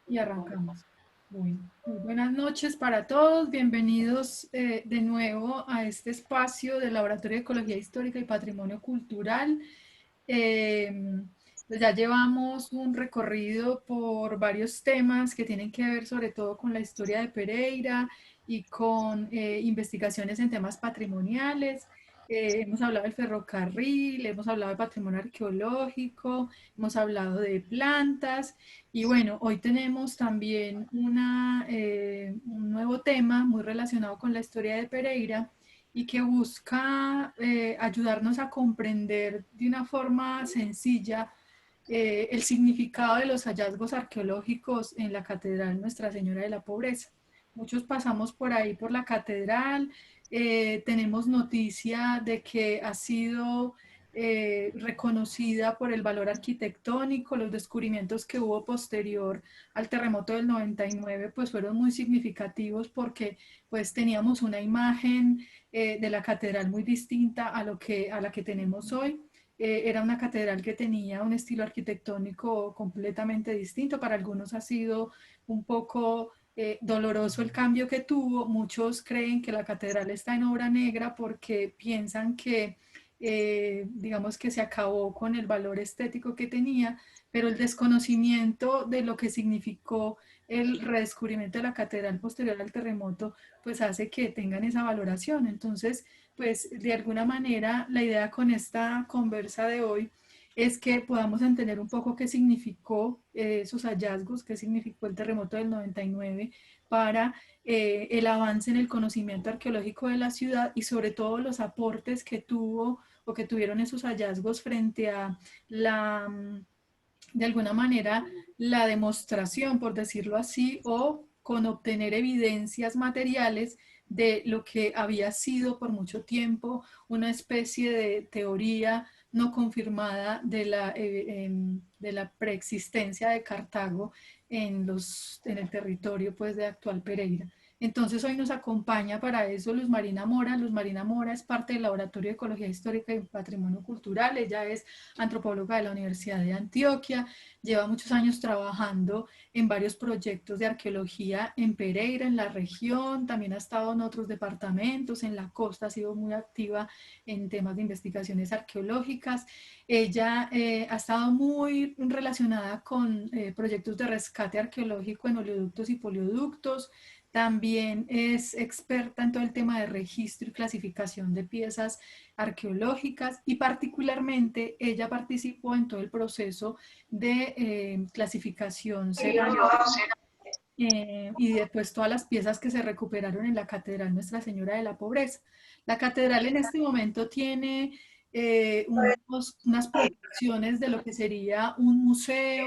Y arrancamos. Bueno, muy buenas noches para todos. Bienvenidos de nuevo a este espacio del Laboratorio de Ecología Histórica y Patrimonio Cultural. Eh, pues ya llevamos un recorrido por varios temas que tienen que ver sobre todo con la historia de Pereira y con investigaciones en temas patrimoniales. Hemos hablado del ferrocarril, hemos hablado de patrimonio arqueológico, hemos hablado de plantas. Y bueno, hoy tenemos también un nuevo tema muy relacionado con la historia de Pereira y que busca ayudarnos a comprender de una forma sencilla el significado de los hallazgos arqueológicos en la Catedral Nuestra Señora de la Pobreza. Muchos pasamos por ahí por la catedral, tenemos noticia de que ha sido reconocida por el valor arquitectónico. Los descubrimientos que hubo posterior al terremoto del 99 pues fueron muy significativos porque pues teníamos una imagen de la catedral muy distinta a la que tenemos hoy. Era una catedral que tenía un estilo arquitectónico completamente distinto. Para algunos ha sido un poco doloroso el cambio que tuvo. Muchos creen que la catedral está en obra negra porque piensan que, digamos que se acabó con el valor estético que tenía, pero el desconocimiento de lo que significó el redescubrimiento de la catedral posterior al terremoto, pues hace que tengan esa valoración. Entonces, pues de alguna manera la idea con esta conversa de hoy es que podamos entender un poco qué significó esos hallazgos, qué significó el terremoto del 99 para el avance en el conocimiento arqueológico de la ciudad y sobre todo los aportes que tuvo o que tuvieron esos hallazgos frente a de alguna manera, la demostración, por decirlo así, o con obtener evidencias materiales de lo que había sido por mucho tiempo una especie de teoría no confirmada de la preexistencia de Cartago en el territorio pues, de actual Pereira. Entonces hoy nos acompaña para eso Luz Marina Mora. Luz Marina Mora es parte del Laboratorio de Ecología Histórica y Patrimonio Cultural. Ella es antropóloga de la Universidad de Antioquia, lleva muchos años trabajando en varios proyectos de arqueología en Pereira, en la región, también ha estado en otros departamentos, en la costa, ha sido muy activa en temas de investigaciones arqueológicas. Ella ha estado muy relacionada con proyectos de rescate arqueológico en oleoductos y polioductos. También es experta en todo el tema de registro y clasificación de piezas arqueológicas y particularmente ella participó en todo el proceso de clasificación cerámica y después todas las piezas que se recuperaron en la Catedral Nuestra Señora de la Pobreza. La catedral en este momento tiene unas proyecciones de lo que sería un museo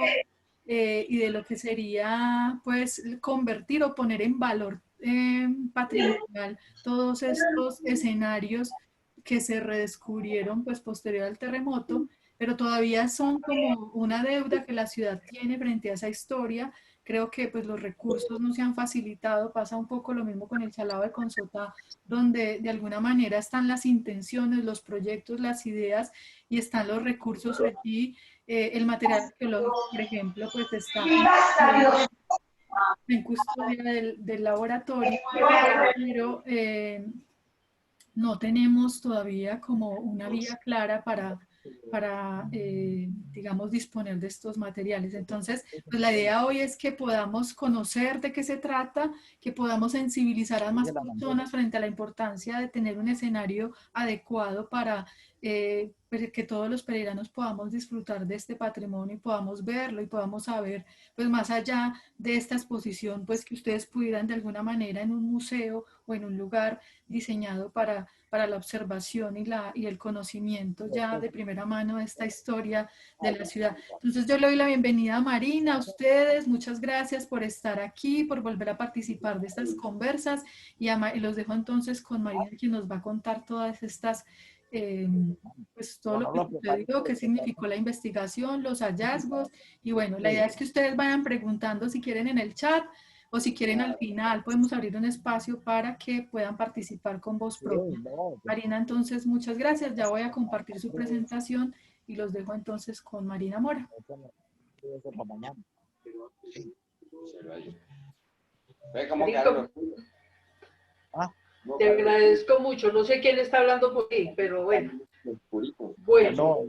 y de lo que sería pues convertir o poner en valor patrimonial todos estos escenarios que se redescubrieron pues posterior al terremoto, pero todavía son como una deuda que la ciudad tiene frente a esa historia. Creo que pues los recursos no se han facilitado, pasa un poco lo mismo con el Salado de Consota, donde de alguna manera están las intenciones, los proyectos, las ideas y están los recursos allí. El material arqueológico, por ejemplo, pues está en custodia del laboratorio, pero no tenemos todavía como una vía clara para digamos, disponer de estos materiales. Entonces, pues la idea hoy es que podamos conocer de qué se trata, que podamos sensibilizar a más personas frente a la importancia de tener un escenario adecuado para pues, que todos los peregrinos podamos disfrutar de este patrimonio y podamos verlo y podamos saber, pues más allá de esta exposición, pues que ustedes pudieran de alguna manera en un museo o en un lugar diseñado para la observación y el conocimiento ya de primera mano de esta historia de la ciudad. Entonces yo le doy la bienvenida a Marina, a ustedes, muchas gracias por estar aquí, por volver a participar de estas conversas y los dejo entonces con Marina, quien nos va a contar todas estas eh, pues todo lo que sucedió, qué significó la investigación, los hallazgos, y bueno, la idea es que ustedes vayan preguntando si quieren en el chat o si quieren al final podemos abrir un espacio para que puedan participar con voz propia. Marina, entonces muchas gracias, ya voy a compartir su presentación y los dejo entonces con Marina Mora. Ve cómo quedaron los tuyos. Te agradezco mucho. No sé quién está hablando por ahí, pero bueno. Bueno.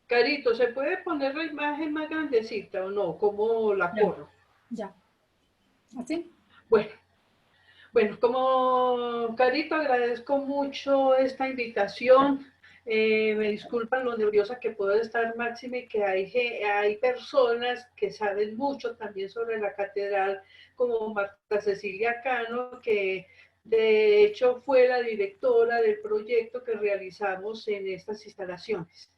Carito, ¿se puede poner la imagen más grandecita o no? ¿Cómo la corro? Ya. ¿Así? Bueno, como Carito, agradezco mucho esta invitación. Me disculpan lo nerviosa que puedo estar, Máxime, que hay personas que saben mucho también sobre la catedral, como Marta Cecilia Cano, que de hecho fue la directora del proyecto que realizamos en estas instalaciones.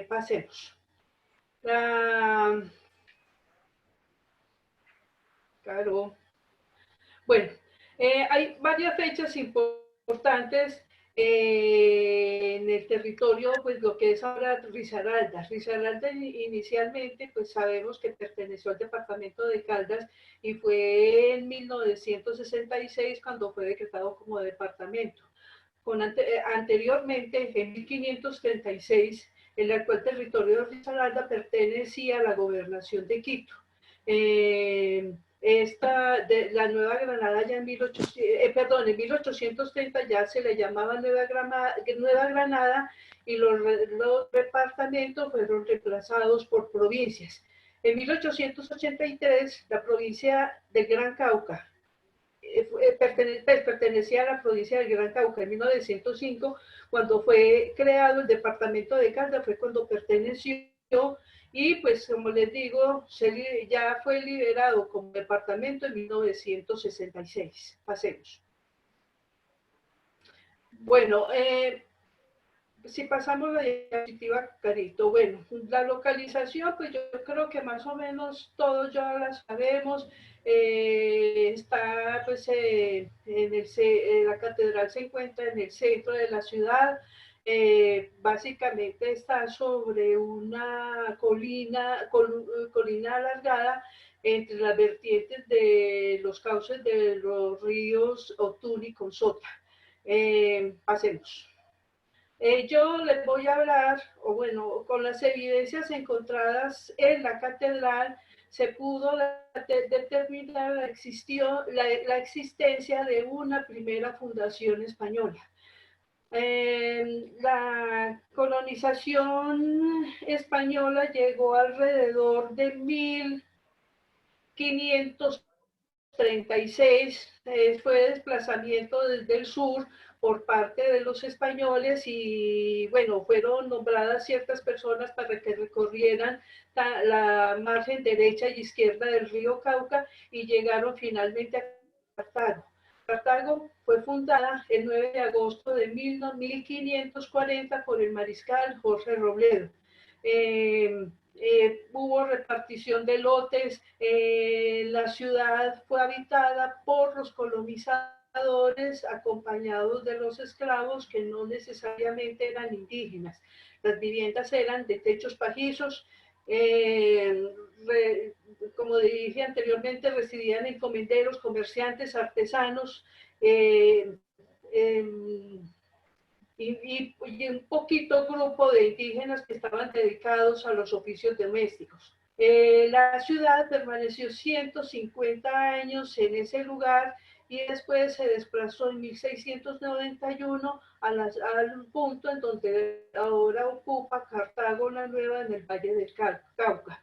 Pasemos. Claro. Bueno, hay varias fechas importantes en el territorio, pues lo que es ahora Risaralda. Risaralda inicialmente, pues sabemos que perteneció al departamento de Caldas y fue en 1966 cuando fue decretado como departamento. Anteriormente, en 1536, el actual territorio de Risaralda pertenecía a la gobernación de Quito. La Nueva Granada ya en 1830 ya se le llamaba Nueva Granada y los departamentos fueron reemplazados por provincias. En 1883 la provincia del Gran Cauca pertenecía a la provincia del Gran Cauca. En 1905, cuando fue creado el departamento de Caldas, fue cuando perteneció. Y pues como les digo, ya fue liberado como departamento en 1966. Pasemos. Bueno, si pasamos la diapositiva, Carito, bueno, la localización, pues yo creo que más o menos todos ya la sabemos. Está pues la catedral se encuentra en el centro de la ciudad. Básicamente está sobre una colina alargada entre las vertientes de los cauces de los ríos Otún y Consota. Pasemos. Yo les voy a hablar, o bueno, con las evidencias encontradas en la catedral, se pudo determinar la existencia de una primera fundación española. La colonización española llegó alrededor de 1536, fue desplazamiento desde el sur por parte de los españoles y bueno, fueron nombradas ciertas personas para que recorrieran la margen derecha y izquierda del río Cauca y llegaron finalmente a Cartago. Cartago fue fundada el 9 de agosto de 1540 por el mariscal Jorge Robledo. Hubo repartición de lotes, la ciudad fue habitada por los colonizadores acompañados de los esclavos que no necesariamente eran indígenas. Las viviendas eran de techos pajizos, como dije anteriormente, residían encomenderos, comerciantes, artesanos, y un poquito grupo de indígenas que estaban dedicados a los oficios domésticos. La ciudad permaneció 150 años en ese lugar y después se desplazó en 1691 al punto en donde ahora ocupa Cartago la Nueva en el Valle del Cauca.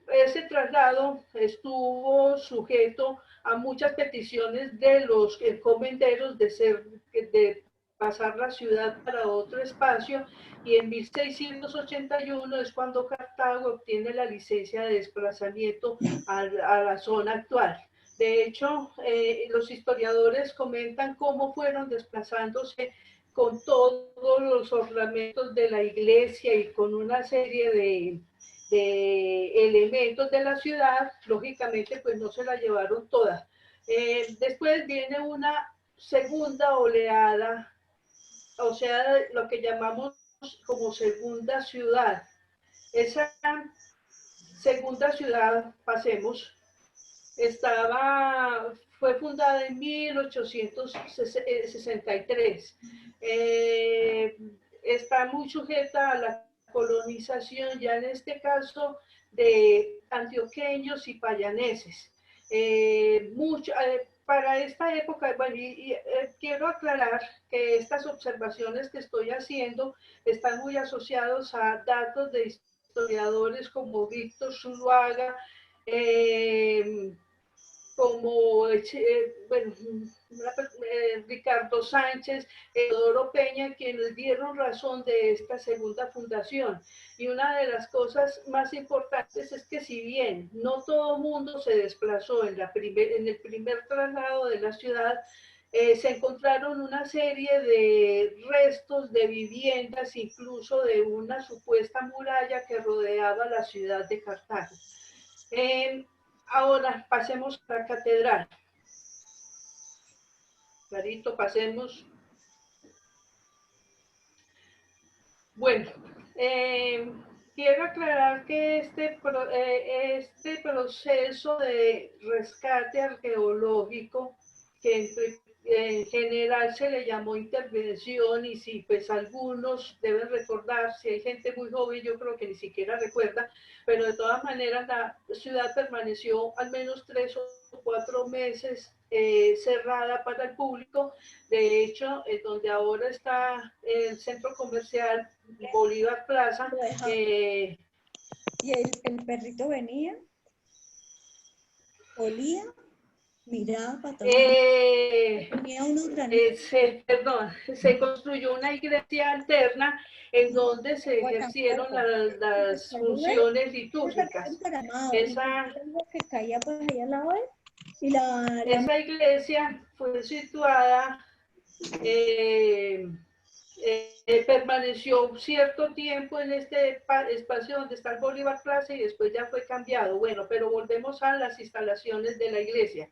Ese traslado estuvo sujeto a muchas peticiones de los encomenderos de pasar la ciudad para otro espacio y en 1681 es cuando Cartago obtiene la licencia de desplazamiento a la zona actual. De hecho, los historiadores comentan cómo fueron desplazándose con todos los ornamentos de la iglesia y con una serie de elementos de la ciudad, lógicamente pues no se la llevaron todas. Después viene una segunda oleada, o sea, lo que llamamos como segunda ciudad. Esa segunda ciudad, pasemos, fue fundada en 1863. Está muy sujeta a la colonización, ya en este caso de antioqueños y payaneses. Para esta época, bueno, quiero aclarar que estas observaciones que estoy haciendo están muy asociados a datos de historiadores como Víctor Zuluaga, como bueno, Ricardo Sánchez, Teodoro Peña, quienes dieron razón de esta segunda fundación. Y una de las cosas más importantes es que si bien no todo mundo se desplazó en el primer traslado de la ciudad, se encontraron una serie de restos de viviendas, incluso de una supuesta muralla que rodeaba la ciudad de Cartago. Ahora pasemos a la catedral. Clarito, pasemos. Bueno, quiero aclarar que este proceso de rescate arqueológico, que en general se le llamó intervención, y si pues algunos deben recordar, si hay gente muy joven, yo creo que ni siquiera recuerda, pero de todas maneras la ciudad permaneció al menos 3 o 4 meses cerrada para el público. De hecho, donde ahora está el centro comercial Bolívar Plaza. Y el perrito venía, olía, miraba para todos se construyó una iglesia alterna en donde se ejercieron las funciones litúrgicas. Esa iglesia fue situada, permaneció cierto tiempo en este espacio donde está el Bolívar Plaza y después ya fue cambiado. Bueno, pero volvemos a las instalaciones de la iglesia.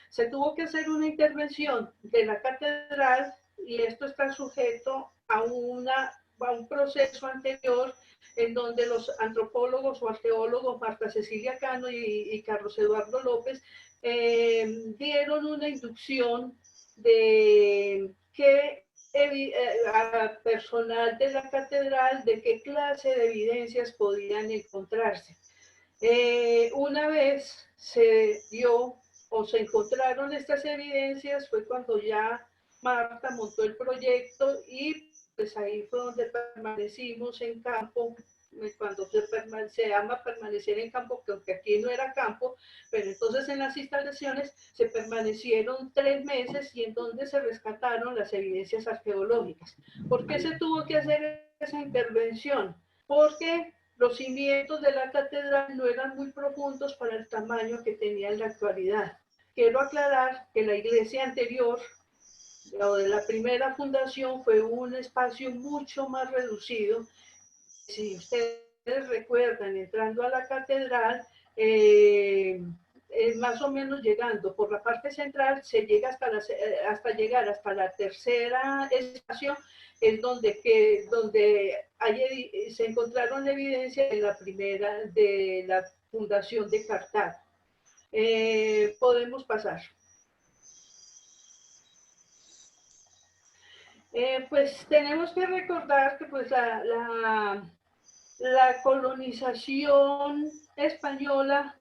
Se tuvo que hacer una intervención de la catedral y esto está sujeto a un proceso anterior en donde los antropólogos o arqueólogos Marta Cecilia Cano y Carlos Eduardo López dieron una inducción de qué a personal de la catedral de qué clase de evidencias podían encontrarse. Una vez se dio o se encontraron estas evidencias fue cuando ya Marta montó el proyecto y pues ahí fue donde permanecimos en campo, cuando se llama permanecer en campo, que aunque aquí no era campo, pero entonces en las instalaciones se permanecieron 3 meses y en donde se rescataron las evidencias arqueológicas. ¿Por qué se tuvo que hacer esa intervención? Porque los cimientos de la catedral no eran muy profundos para el tamaño que tenía en la actualidad. Quiero aclarar que la iglesia anterior, o de la primera fundación, fue un espacio mucho más reducido. Si ustedes recuerdan, entrando a la catedral, más o menos llegando por la parte central, se llega hasta llegar hasta la tercera espacio, es donde se encontraron evidencia de la primera, de la fundación de Cartago. Podemos pasar. Pues tenemos que recordar que pues la colonización española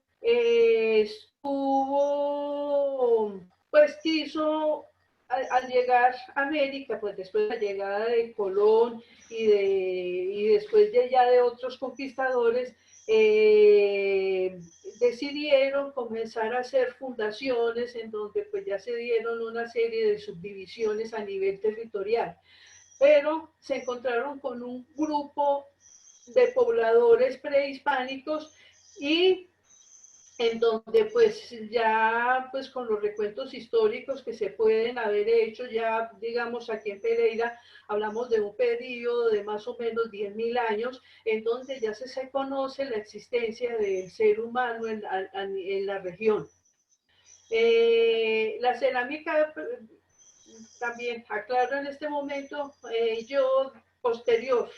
quiso al llegar a América, pues después de la llegada de Colón y después ya de otros conquistadores, decidieron comenzar a hacer fundaciones en donde pues ya se dieron una serie de subdivisiones a nivel territorial, pero se encontraron con un grupo de pobladores prehispánicos y en donde pues ya pues con los recuentos históricos que se pueden haber hecho, ya digamos aquí en Pereira hablamos de un periodo de más o menos 10.000 años en donde ya se conoce la existencia del ser humano en la región. La cerámica, también aclaro en este momento, yo posterior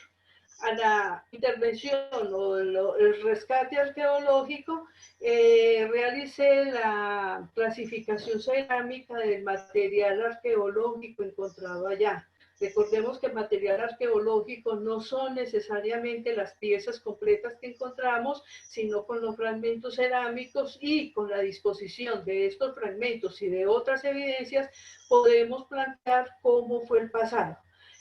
a la intervención o el rescate arqueológico, realicé la clasificación cerámica del material arqueológico encontrado allá. Recordemos que el material arqueológico no son necesariamente las piezas completas que encontramos, sino con los fragmentos cerámicos, y con la disposición de estos fragmentos y de otras evidencias podemos plantear cómo fue el pasado.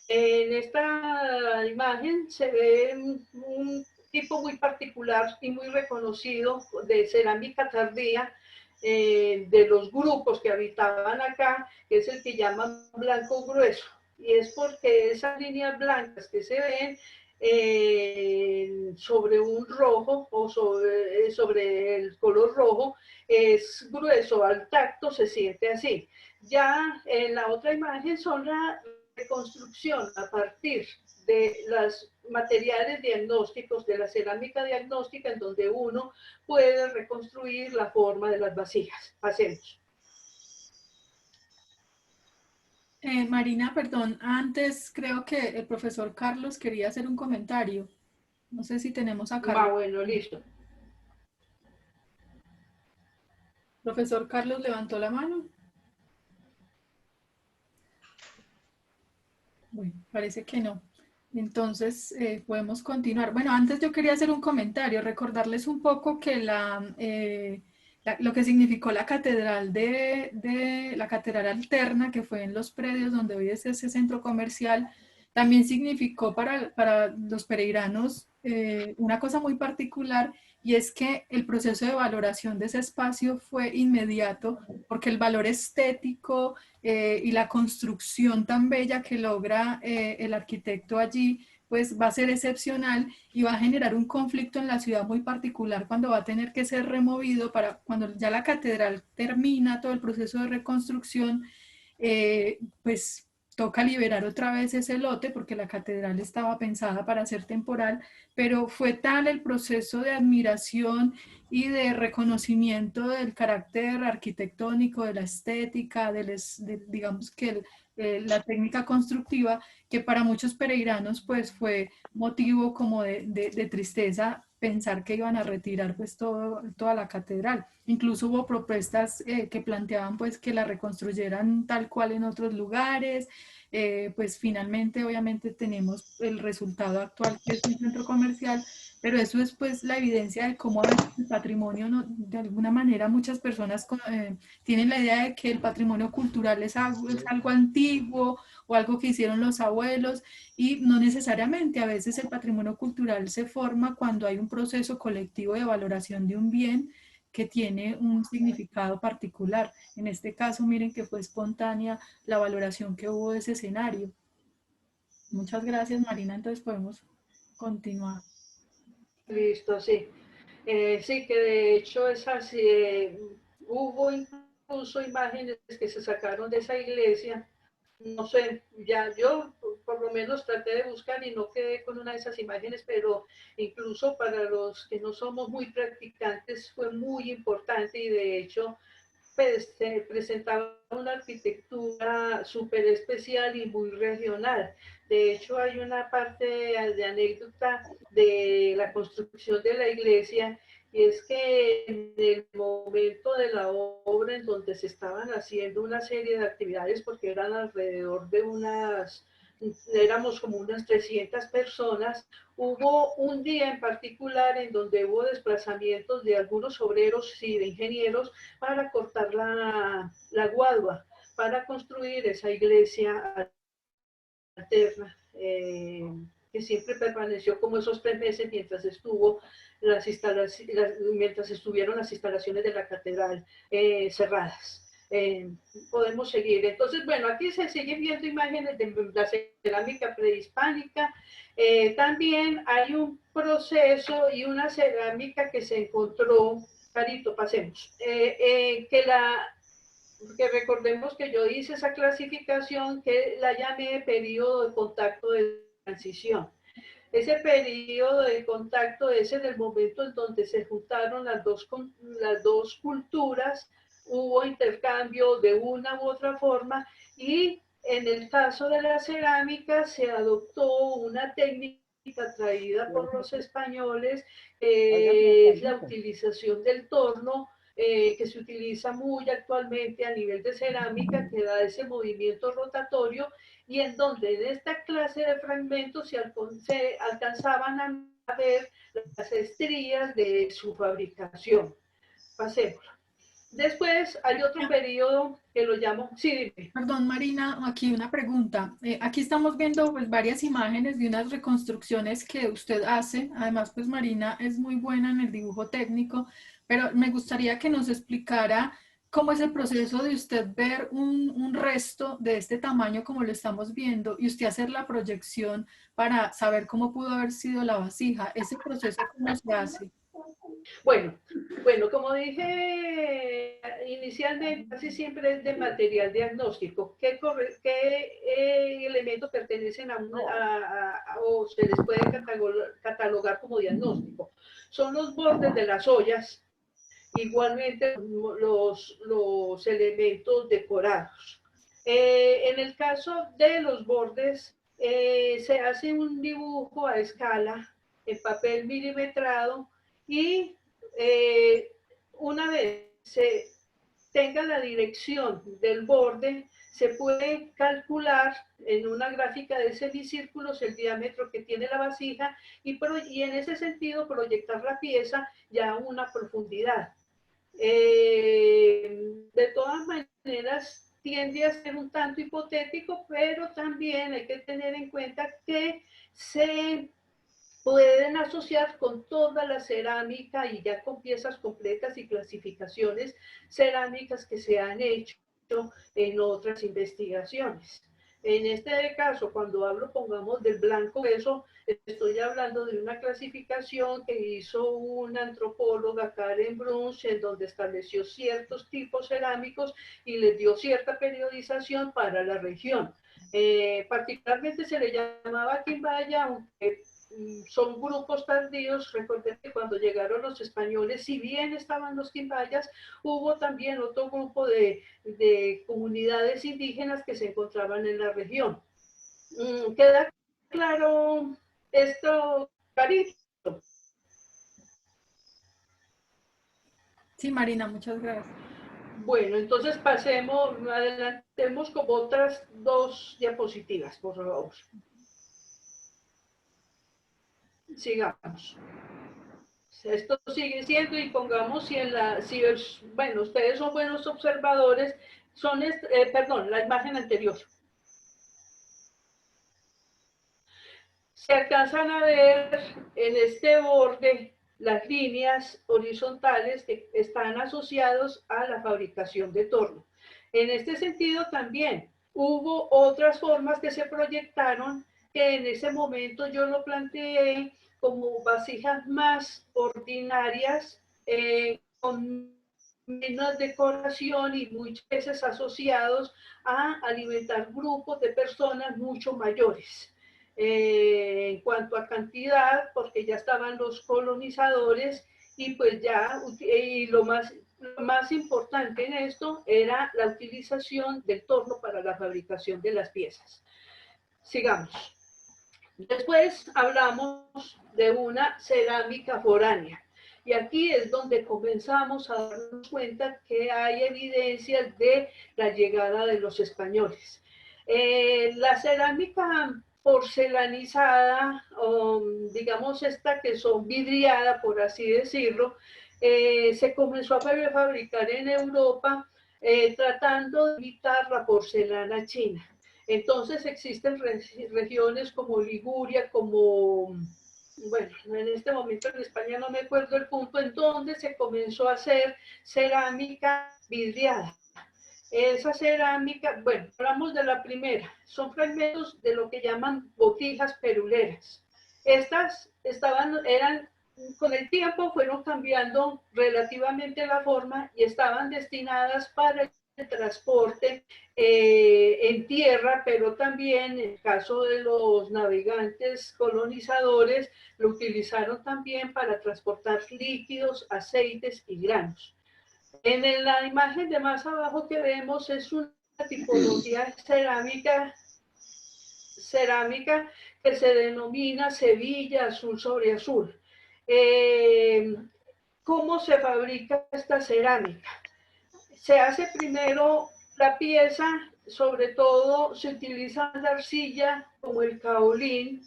En esta imagen se ve un tipo muy particular y muy reconocido de cerámica tardía, de los grupos que habitaban acá, que es el que llaman blanco grueso. Y es porque esas líneas blancas que se ven sobre un rojo o sobre el color rojo es grueso, al tacto se siente así. Ya en la otra imagen son la reconstrucción a partir de los materiales diagnósticos, de la cerámica diagnóstica, en donde uno puede reconstruir la forma de las vasijas. Pasemos. Marina, perdón, antes creo que el profesor Carlos quería hacer un comentario. No sé si tenemos a Carlos. Bueno, listo. Profesor Carlos levantó la mano. Bueno, parece que no. Entonces, podemos continuar. Bueno, antes yo quería hacer un comentario, recordarles un poco que lo que significó la catedral la catedral alterna, que fue en los predios donde hoy es ese centro comercial, también significó para los peregrinos una cosa muy particular, y es que el proceso de valoración de ese espacio fue inmediato, porque el valor estético y la construcción tan bella que logra el arquitecto allí, pues va a ser excepcional y va a generar un conflicto en la ciudad muy particular cuando va a tener que ser removido para cuando ya la catedral termina todo el proceso de reconstrucción, pues toca liberar otra vez ese lote porque la catedral estaba pensada para ser temporal, pero fue tal el proceso de admiración y de reconocimiento del carácter arquitectónico, de la estética, digamos que la técnica constructiva, que para muchos peregrinos pues fue motivo como de tristeza pensar que iban a retirar pues toda la catedral. Incluso hubo propuestas que planteaban pues que la reconstruyeran tal cual en otros lugares. Pues finalmente obviamente tenemos el resultado actual, que es un centro comercial, pero eso es pues la evidencia de cómo a veces el patrimonio, no, de alguna manera muchas personas tienen la idea de que el patrimonio cultural es algo antiguo o algo que hicieron los abuelos, y no necesariamente. A veces el patrimonio cultural se forma cuando hay un proceso colectivo de valoración de un bien que tiene un significado particular. En este caso, miren que fue espontánea la valoración que hubo de ese escenario. Muchas gracias, Marina. Entonces podemos continuar. Listo, sí. Sí, que de hecho es así. Hubo incluso imágenes que se sacaron de esa iglesia. No sé, ya yo por lo menos traté de buscar y no quedé con una de esas imágenes, pero incluso para los que no somos muy practicantes fue muy importante, y de hecho pues, se presentaba una arquitectura súper especial y muy regional. De hecho, hay una parte de anécdota de la construcción de la iglesia, y es que en el momento de la obra, en donde se estaban haciendo una serie de actividades, porque eran alrededor de éramos como unas 300 personas, hubo un día en particular en donde hubo desplazamientos de algunos obreros y de ingenieros para cortar la guadua, para construir esa iglesia alterna, que siempre permaneció como esos 3 meses mientras mientras estuvieron las instalaciones de la catedral cerradas. Podemos seguir. Entonces, bueno, aquí se siguen viendo imágenes de la cerámica prehispánica. También hay un proceso y una cerámica que se encontró, Carito, pasemos, que recordemos que yo hice esa clasificación que la llamé periodo de contacto de transición. Ese periodo de contacto es en el momento en donde se juntaron las dos culturas, hubo intercambio de una u otra forma, y en el caso de la cerámica se adoptó una técnica traída por los españoles, es la utilización del torno, que se utiliza muy actualmente a nivel de cerámica, que da ese movimiento rotatorio, y en donde en esta clase de fragmentos se alcanzaban a ver las estrías de su fabricación. Pasemos. Después hay otro periodo que lo llamo, sí, dime. Perdón, Marina, aquí una pregunta. Aquí estamos viendo pues, varias imágenes de unas reconstrucciones que usted hace. Además, pues Marina es muy buena en el dibujo técnico, pero me gustaría que nos explicara cómo es el proceso de usted ver un resto de este tamaño como lo estamos viendo y usted hacer la proyección para saber cómo pudo haber sido la vasija. ¿Ese proceso cómo se hace? Bueno, como dije inicialmente, casi siempre es de material diagnóstico. ¿Qué elementos pertenecen o se les puede catalogar como diagnóstico? Son los bordes de las ollas, igualmente los elementos decorados. En el caso de los bordes, se hace un dibujo a escala en papel milimetrado y una vez se tenga la dirección del borde, se puede calcular en una gráfica de semicírculos el diámetro que tiene la vasija y en ese sentido proyectar la pieza ya a una profundidad. De todas maneras, tiende a ser un tanto hipotético, pero también hay que tener en cuenta que se pueden asociar con toda la cerámica y ya con piezas completas y clasificaciones cerámicas que se han hecho en otras investigaciones. En este caso, cuando hablo, pongamos, del blanco hueso, estoy hablando de una clasificación que hizo una antropóloga, Karen Bruns, en donde estableció ciertos tipos cerámicos y les dio cierta periodización para la región. Particularmente se le llamaba quimbaya, aunque son grupos tardíos. Recuerden que cuando llegaron los españoles, si bien estaban los quimbayas, hubo también otro grupo de comunidades indígenas que se encontraban en la región. ¿Queda claro esto, Carito? Sí, Marina, muchas gracias. Bueno, entonces pasemos, adelantemos como otras dos diapositivas, por favor. Sigamos. Esto sigue siendo, y pongamos bueno, ustedes son buenos observadores, perdón, la imagen anterior. Se alcanzan a ver en este borde las líneas horizontales que están asociados a la fabricación de torno. En este sentido también hubo otras formas que se proyectaron que en ese momento yo lo planteé como vasijas más ordinarias, con menos decoración y muchas veces asociados a alimentar grupos de personas mucho mayores. En cuanto a cantidad, porque ya estaban los colonizadores y pues ya, y lo más importante en esto era la utilización del torno para la fabricación de las piezas. Sigamos. Después hablamos de una cerámica foránea. Y aquí es donde comenzamos a darnos cuenta que hay evidencias de la llegada de los españoles. La cerámica porcelanizada, o digamos esta que son vidriada, por así decirlo, se comenzó a fabricar en Europa tratando de evitar la porcelana china. Entonces existen regiones como Liguria, como, bueno, en este momento en España no me acuerdo el punto, en donde se comenzó a hacer cerámica vidriada. Esa cerámica, bueno, hablamos de la primera, son fragmentos de lo que llaman botijas peruleras. Estas eran, con el tiempo fueron cambiando relativamente la forma y estaban destinadas para el transporte en tierra, pero también en el caso de los navegantes colonizadores, lo utilizaron también para transportar líquidos, aceites y granos. En la imagen de más abajo que vemos es una tipología cerámica que se denomina Sevilla azul sobre azul. ¿cómo se fabrica esta cerámica? Se hace primero la pieza, sobre todo se utiliza la arcilla como el caolín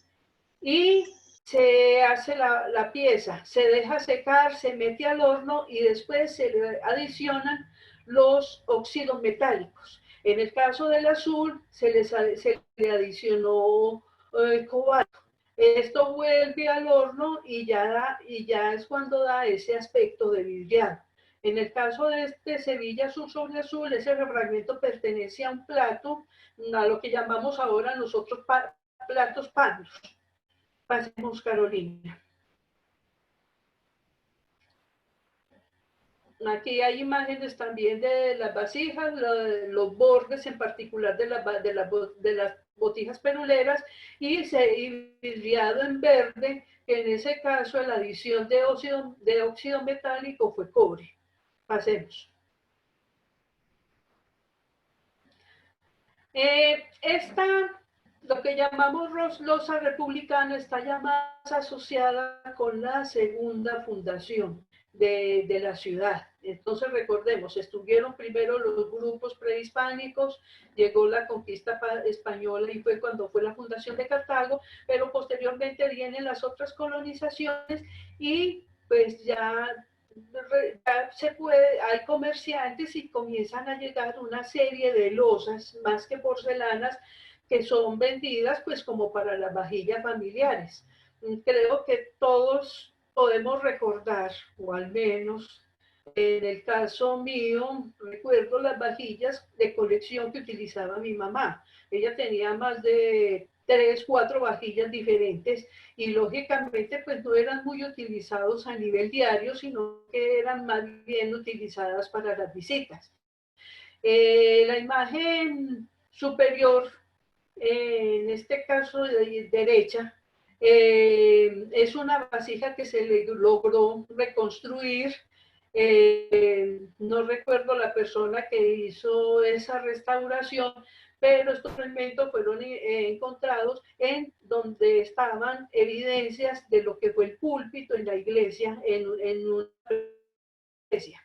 y se hace la pieza, se deja secar, se mete al horno y después se le adicionan los óxidos metálicos. En el caso del azul se le adicionó cobalto. Esto vuelve al horno y ya es cuando da ese aspecto de vidriado. En el caso de este Sevilla Azul sobre Azul, ese fragmento pertenece a un plato, a lo que llamamos ahora nosotros platos panos. Pasemos, Carolina. Aquí hay imágenes también de las vasijas, los bordes en particular de las botijas peruleras y vidriado en verde, que en ese caso la adición de óxido metálico fue cobre. Pasemos. Lo que llamamos losa republicana está ya más asociada con la segunda fundación de la ciudad. Entonces recordemos, estuvieron primero los grupos prehispánicos, llegó la conquista española y fue cuando fue la fundación de Cartago, pero posteriormente vienen las otras colonizaciones y pues ya se puede, hay comerciantes y comienzan a llegar una serie de losas, más que porcelanas, que son vendidas pues como para las vajillas familiares. Creo que todos podemos recordar, o al menos en el caso mío, recuerdo las vajillas de colección que utilizaba mi mamá. Ella tenía más de 3, 4 vajillas diferentes y lógicamente pues no eran muy utilizados a nivel diario, sino que eran más bien utilizadas para las visitas. La imagen superior, en este caso de derecha, es una vasija que se le logró reconstruir. No recuerdo la persona que hizo esa restauración, pero estos elementos fueron encontrados en donde estaban evidencias de lo que fue el púlpito en la iglesia, en una iglesia.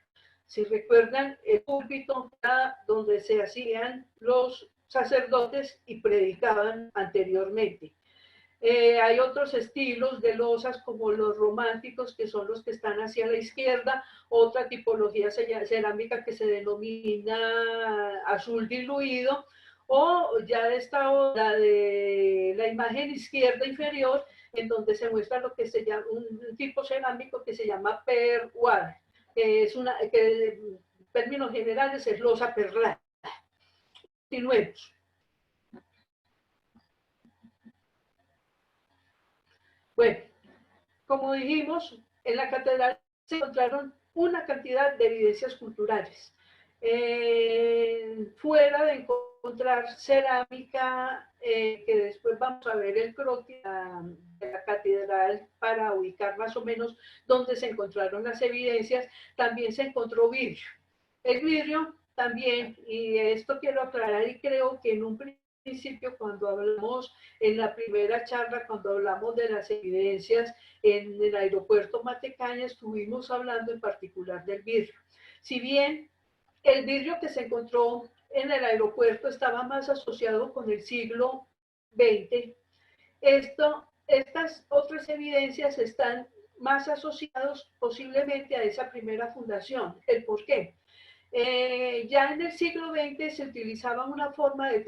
Si recuerdan, el púlpito era donde se hacían los sacerdotes y predicaban anteriormente. Hay otros estilos de losas como los románticos, que son los que están hacia la izquierda, otra tipología cerámica que se denomina azul diluido, o ya esta otra de la imagen izquierda inferior, en donde se muestra lo que se llama un tipo cerámico que se llama perware, que es que en términos generales es losa perlada. Continuemos. Bueno, como dijimos, en la catedral se encontraron una cantidad de evidencias culturales. Fuera de encontrar cerámica, que después vamos a ver el croquis de la catedral para ubicar más o menos dónde se encontraron las evidencias, también se encontró vidrio. El vidrio también, y esto quiero aclarar y creo que en un principio cuando hablamos en la primera charla, cuando hablamos de las evidencias en el aeropuerto Matecaña, estuvimos hablando en particular del vidrio. Si bien el vidrio que se encontró en el aeropuerto estaba más asociado con el siglo XX, estas otras evidencias están más asociados posiblemente a esa primera fundación. ¿El por qué? Ya en el siglo XX se utilizaba una forma de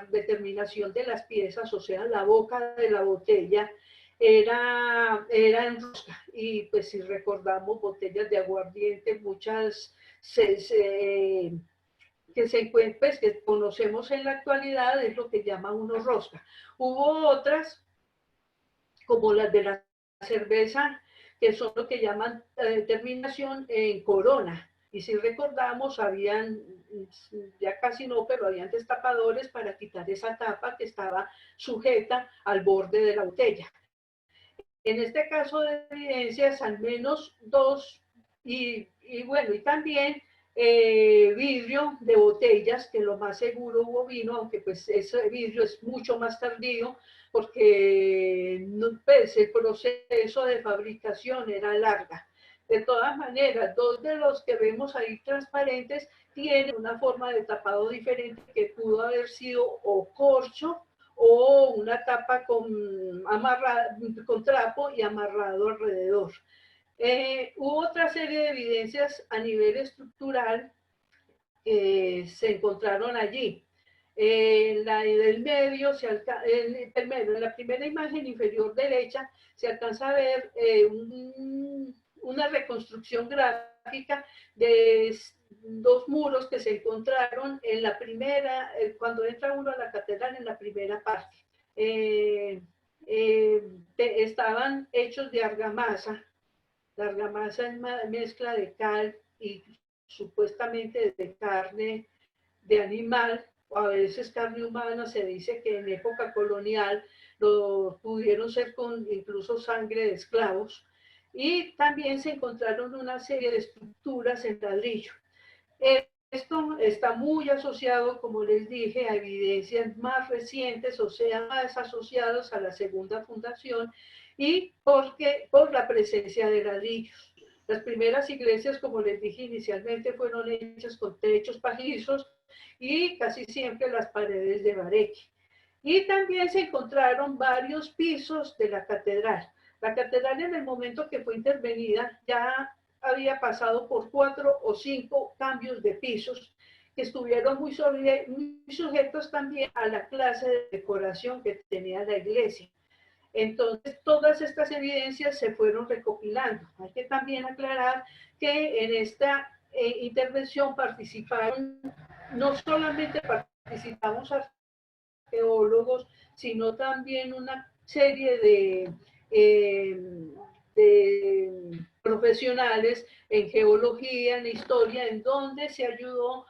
determinación de las piezas, o sea, la boca de la botella era en rosca. Y pues si recordamos botellas de aguardiente, muchas que se encuentran, pues, que conocemos en la actualidad, es lo que llama uno rosca. Hubo otras, como las de la cerveza, que son lo que llaman terminación en corona. Y si recordamos, habían, ya casi no, pero habían destapadores para quitar esa tapa que estaba sujeta al borde de la botella. En este caso de evidencias, al menos 2, y bueno, y también vidrio de botellas, que lo más seguro hubo vino, aunque pues ese vidrio es mucho más tardío, porque pues, el proceso de fabricación era larga. De todas maneras, dos de los que vemos ahí transparentes tienen una forma de tapado diferente que pudo haber sido o corcho o una tapa con trapo y amarrado alrededor. Hubo otra serie de evidencias a nivel estructural que se encontraron allí. En la del medio, en la primera imagen inferior derecha, se alcanza a ver una reconstrucción gráfica de dos muros que se encontraron en la primera, cuando entra uno a la catedral, en la primera parte. Estaban hechos de argamasa. La argamasa es mezcla de cal y supuestamente de carne de animal, o a veces carne humana. Se dice que en época colonial lo pudieron ser con incluso sangre de esclavos. Y también se encontraron una serie de estructuras en ladrillo. Esto está muy asociado, como les dije, a evidencias más recientes, o sea, más asociados a la segunda fundación, y por la presencia de ladrillos. Las primeras iglesias, como les dije inicialmente, fueron hechas con techos pajizos y casi siempre las paredes de bareque. Y también se encontraron varios pisos de la catedral. La catedral, en el momento que fue intervenida, ya había pasado por 4 o 5 cambios de pisos que estuvieron muy sujetos también a la clase de decoración que tenía la iglesia. Entonces, todas estas evidencias se fueron recopilando. Hay que también aclarar que en esta intervención participaron, no solamente participamos arqueólogos, sino también una serie de profesionales en geología, en historia, en donde se ayudó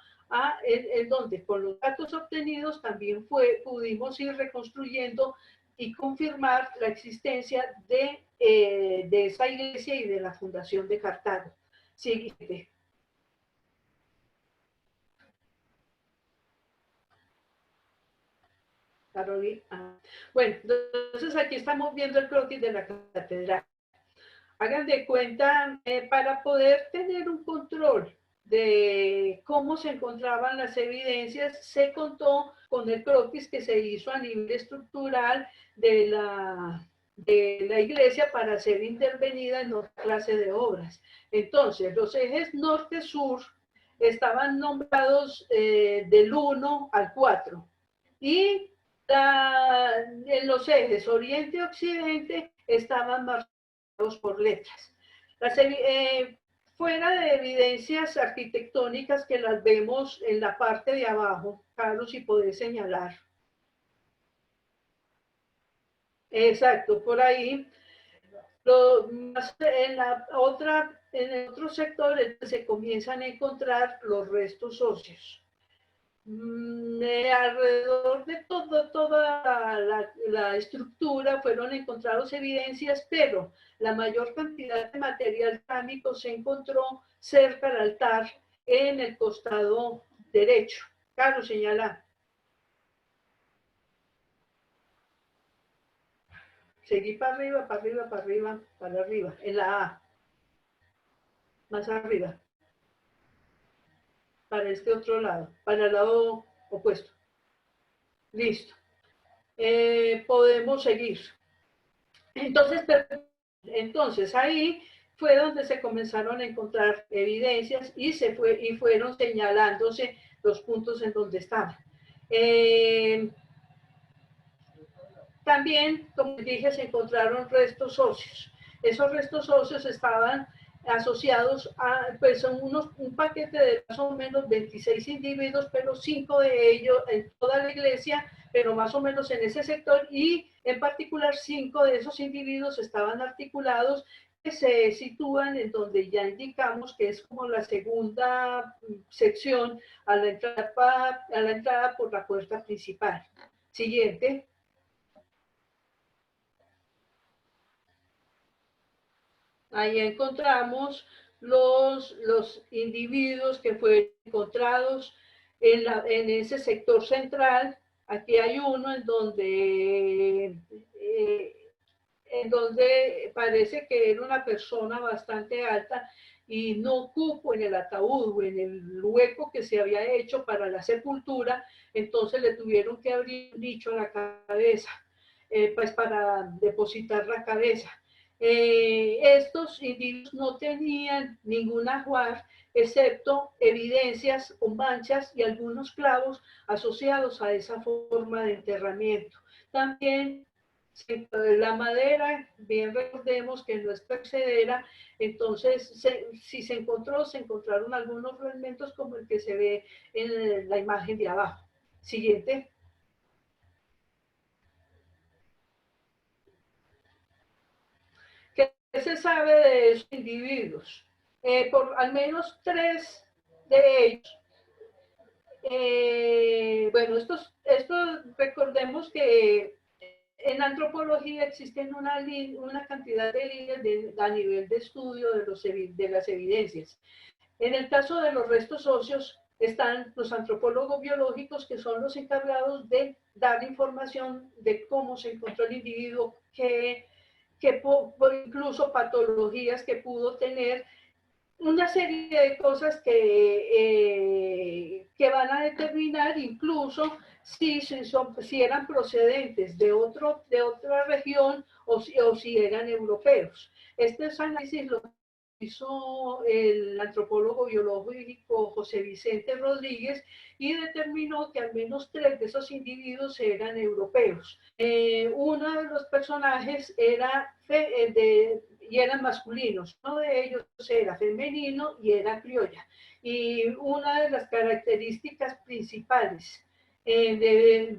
en donde con los datos obtenidos también pudimos ir reconstruyendo y confirmar la existencia de esa iglesia y de la fundación de Cartago. Siguiente. Carolina. Bueno, entonces aquí estamos viendo el croquis de la catedral. Hagan de cuenta, para poder tener un control de cómo se encontraban las evidencias, se contó con el croquis que se hizo a nivel estructural de la iglesia para ser intervenida en otra clase de obras. Entonces, los ejes norte-sur estaban nombrados del 1 al 4 y en los ejes oriente-occidente estaban marcados por letras. Fuera de evidencias arquitectónicas que las vemos en la parte de abajo, Carlos, si podés señalar. Exacto, por ahí. En el otro sector se comienzan a encontrar los restos óseos. Alrededor de toda la estructura fueron encontrados evidencias, pero la mayor cantidad de material cerámico se encontró cerca del altar en el costado derecho. Carlos, señala. Seguí para arriba, para arriba, para arriba, para arriba, en la A. Más arriba. Para este otro lado, para el lado opuesto. Listo. Podemos seguir. Entonces ahí fue donde se comenzaron a encontrar evidencias y fueron señalándose los puntos en donde estaban. También, como dije, se encontraron restos óseos. Esos restos óseos estaban asociados a, pues son un paquete de más o menos 26 individuos, pero 5 de ellos en toda la iglesia, pero más o menos en ese sector, y en particular 5 de esos individuos estaban articulados, que se sitúan en donde ya indicamos que es como la segunda sección a la entrada por la puerta principal. Siguiente. Ahí encontramos los individuos que fueron encontrados en ese sector central. Aquí hay uno en donde en donde parece que era una persona bastante alta y no cupo en el ataúd o en el hueco que se había hecho para la sepultura, entonces le tuvieron que abrir un nicho a la cabeza, pues para depositar la cabeza. Estos individuos no tenían ningún ajuar, excepto evidencias o manchas y algunos clavos asociados a esa forma de enterramiento. También la madera, bien recordemos que no es perecedera, entonces si se encontraron algunos fragmentos como el que se ve en la imagen de abajo. Siguiente. ¿Qué se sabe de esos individuos? Por al menos 3 de ellos. Bueno, estos recordemos que en antropología existen una cantidad de líneas a nivel de estudio de las evidencias. En el caso de los restos óseos están los antropólogos biológicos, que son los encargados de dar información de cómo se encontró el individuo, incluso patologías que pudo tener, una serie de cosas que van a determinar incluso si eran procedentes de otra región o si eran europeos. Estos análisis los hizo el antropólogo biológico José Vicente Rodríguez y determinó que al menos 3 de esos individuos eran europeos. Uno de los personajes era y eran masculinos, uno de ellos era femenino y era criolla. Y una de las características principales que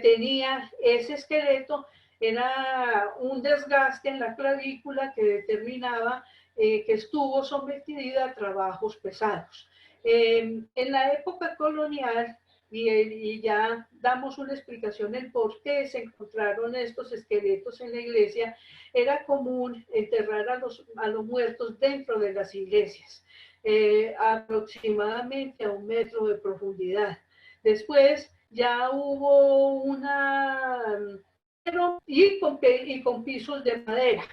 tenía ese esqueleto era un desgaste en la clavícula que determinaba que estuvo sometida a trabajos pesados. En la época colonial, y ya damos una explicación del por qué se encontraron estos esqueletos en la iglesia, era común enterrar a los muertos dentro de las iglesias, aproximadamente a 1 metro de profundidad. Después ya hubo y con pisos de madera.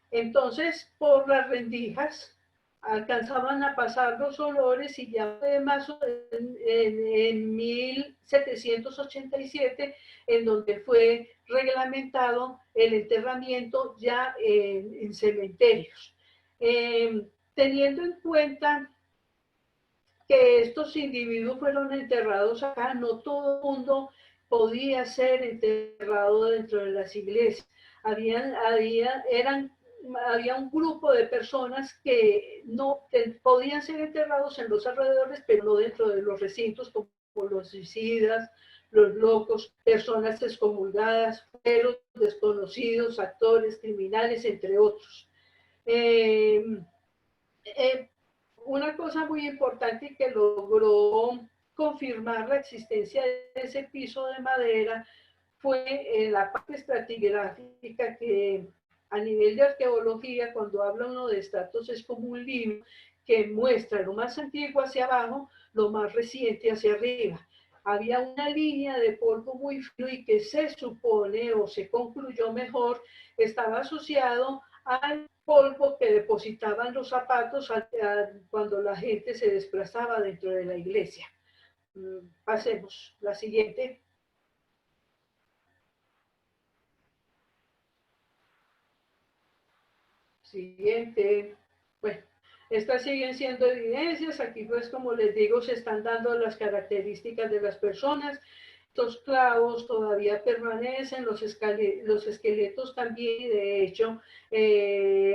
Entonces, por las rendijas alcanzaban a pasar los olores y ya además en 1787, en donde fue reglamentado el enterramiento ya en cementerios. Teniendo en cuenta que estos individuos fueron enterrados acá, no todo el mundo podía ser enterrado dentro de las iglesias. Había un grupo de personas que no podían ser enterrados en los alrededores, pero no dentro de los recintos, como los suicidas, los locos, personas excomulgadas, feros, desconocidos, actores, criminales, entre otros. Una cosa muy importante que logró confirmar la existencia de ese piso de madera fue la parte estratigráfica, que a nivel de arqueología, cuando habla uno de estratos, es como un libro que muestra lo más antiguo hacia abajo, lo más reciente hacia arriba. Había una línea de polvo muy fino y que se supone, o se concluyó mejor, estaba asociado al polvo que depositaban los zapatos cuando la gente se desplazaba dentro de la iglesia. Pasemos, la siguiente. Siguiente. Bueno, estas siguen siendo evidencias. Aquí pues, como les digo, se están dando las características de las personas. Estos clavos todavía permanecen, los esqueletos también, y de hecho,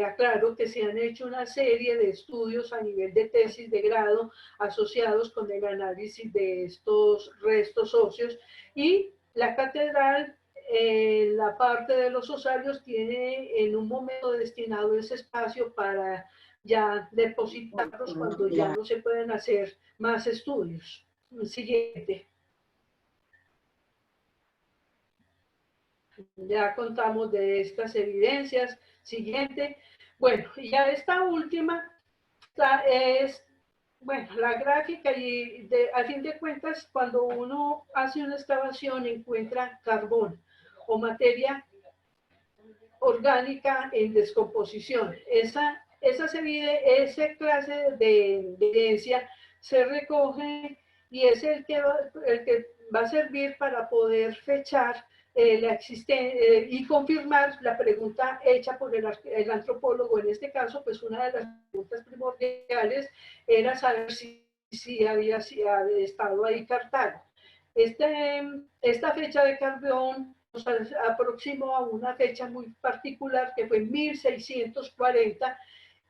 aclaro que se han hecho una serie de estudios a nivel de tesis de grado asociados con el análisis de estos restos óseos, y la catedral, la parte de los osarios, tiene en un momento destinado ese espacio para ya depositarlos cuando ya no se pueden hacer más estudios. Siguiente. Ya contamos de estas evidencias. Siguiente. Bueno, ya esta última es, bueno, la gráfica, y a fin de cuentas, cuando uno hace una excavación encuentra carbón o materia orgánica en descomposición. Esa clase de evidencia se recoge y es el que va a servir para poder fechar la existencia y confirmar la pregunta hecha por el antropólogo. En este caso, pues una de las preguntas primordiales era saber si había estado ahí Cartago. Esta fecha de Cardeón nos aproximó a una fecha muy particular que fue 1640,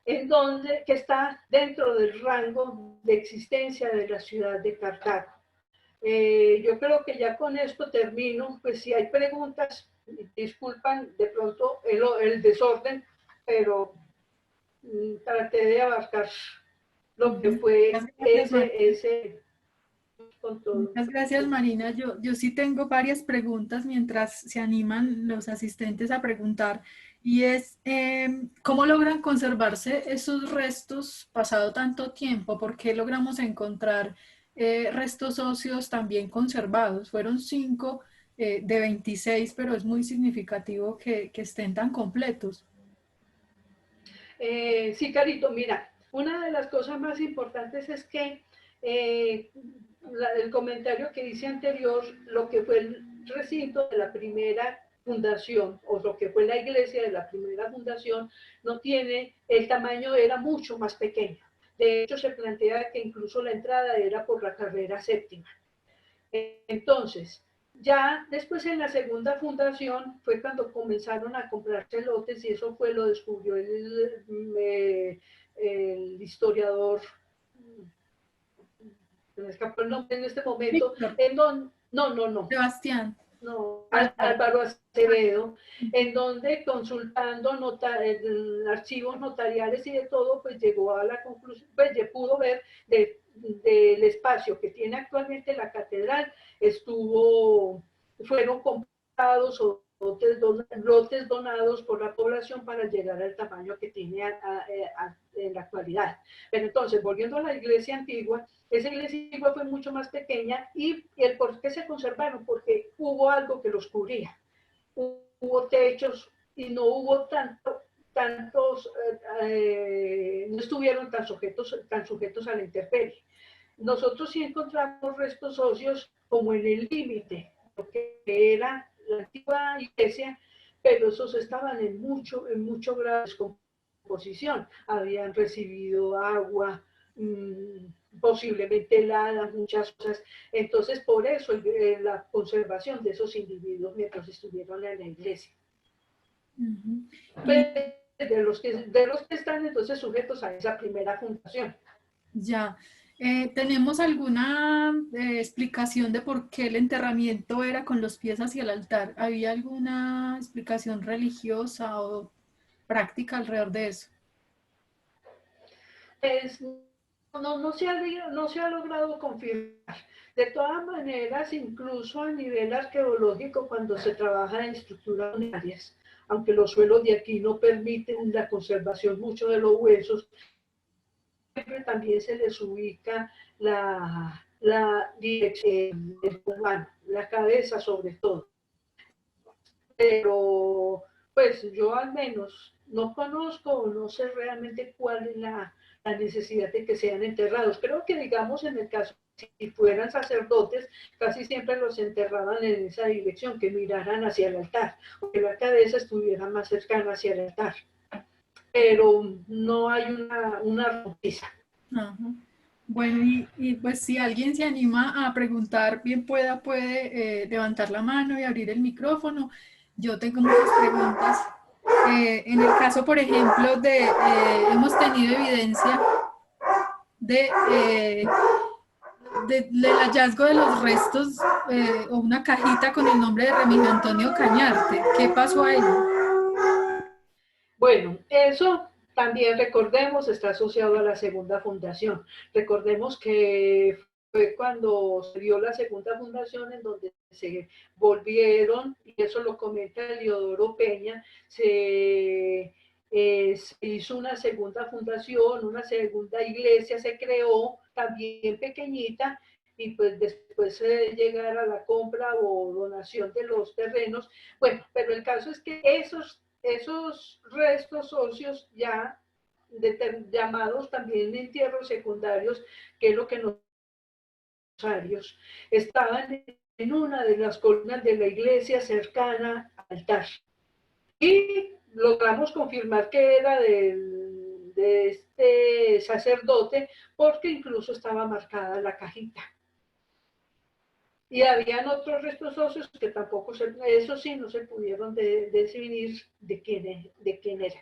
que está dentro del rango de existencia de la ciudad de Cartago. Yo creo que ya con esto termino, pues si hay preguntas, disculpan de pronto el desorden, pero traté de abarcar lo que fue ese con todo. Muchas gracias, Marina. Yo sí tengo varias preguntas mientras se animan los asistentes a preguntar, y es, ¿cómo logran conservarse esos restos pasado tanto tiempo? ¿Por qué logramos encontrar restos óseos también conservados? Fueron 5 de 26, pero es muy significativo que estén tan completos. Sí, Carito, mira, una de las cosas más importantes es que el comentario que hice anterior, lo que fue el recinto de la primera fundación, o lo que fue la iglesia de la primera fundación, no tiene, el tamaño era mucho más pequeño. De hecho, se plantea que incluso la entrada era por la carrera séptima. Entonces, ya después en la segunda fundación fue cuando comenzaron a comprarse lotes, y eso fue lo descubrió el historiador, se me escapó el nombre en este momento, no, Sebastián. no, Álvaro Acevedo, en donde consultando archivos notariales y de todo, pues llegó a la conclusión, pues ya pudo ver del espacio que tiene actualmente la catedral, fueron comprados lotes donados por la población para llegar al tamaño que tiene en la actualidad. Pero entonces, volviendo a la iglesia antigua, esa iglesia antigua fue mucho más pequeña, y el por qué se conservaron, porque hubo algo que los cubría. Hubo techos y no hubo no estuvieron tan sujetos a la intemperie. Nosotros sí encontramos restos óseos como en el límite, lo que era la antigua iglesia, pero esos estaban en mucho grado de descomposición. Habían recibido agua, posiblemente heladas, muchas cosas. Entonces, por eso la conservación de esos individuos mientras estuvieron en la iglesia. De los que están entonces sujetos a esa primera fundación. Ya. ¿Tenemos alguna explicación de por qué el enterramiento era con los pies hacia el altar? ¿Había alguna explicación religiosa o práctica alrededor de eso? No se ha logrado confirmar. De todas maneras, incluso a nivel arqueológico, cuando se trabaja en estructuras funerarias, aunque los suelos de aquí no permiten la conservación mucho de los huesos, siempre también se les ubica la dirección del humano, la cabeza sobre todo. Pero, pues yo al menos no conozco, no sé realmente cuál es la necesidad de que sean enterrados. Creo que, digamos, en el caso, si fueran sacerdotes, casi siempre los enterraban en esa dirección, que miraran hacia el altar, o que la cabeza estuviera más cercana hacia el altar. Pero no hay una noticia. Bueno, y pues si alguien se anima a preguntar, bien puede levantar la mano y abrir el micrófono. Yo tengo muchas preguntas. En el caso, por ejemplo, hemos tenido evidencia del hallazgo de los restos, o una cajita con el nombre de Remigio Antonio Cañarte. ¿Qué pasó ahí? Bueno, eso también, recordemos, está asociado a la segunda fundación. Recordemos que fue cuando se dio la segunda fundación en donde se volvieron, y eso lo comenta Eliodoro Peña, se hizo una segunda fundación, una segunda iglesia se creó, también pequeñita, y pues después llegar a la compra o donación de los terrenos. Bueno, pero el caso es que esos restos óseos ya llamados también entierros secundarios, que es lo que nos osarios, estaban en una de las columnas de la iglesia cercana al altar. Y logramos confirmar que era de este sacerdote, porque incluso estaba marcada la cajita. Y habían otros restos óseos que tampoco, eso sí, no se pudieron definir de quién era.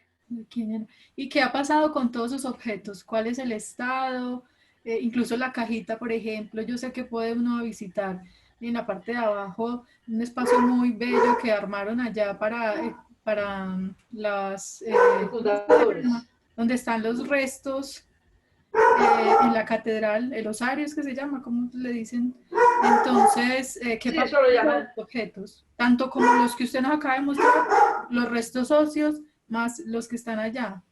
¿Quién era? ¿Y qué ha pasado con todos esos objetos? ¿Cuál es el estado? Incluso la cajita, por ejemplo, yo sé que puede uno visitar en la parte de abajo un espacio muy bello que armaron allá para las, ¿cómo se llama? Fundadores. Donde están los restos en la catedral, el osario es que se llama, ¿cómo le dicen? Entonces, ¿qué Sí, pasa eso lo con los llaman. objetos? Tanto como los que usted nos acaba de mostrar, los restos óseos, más los que están allá.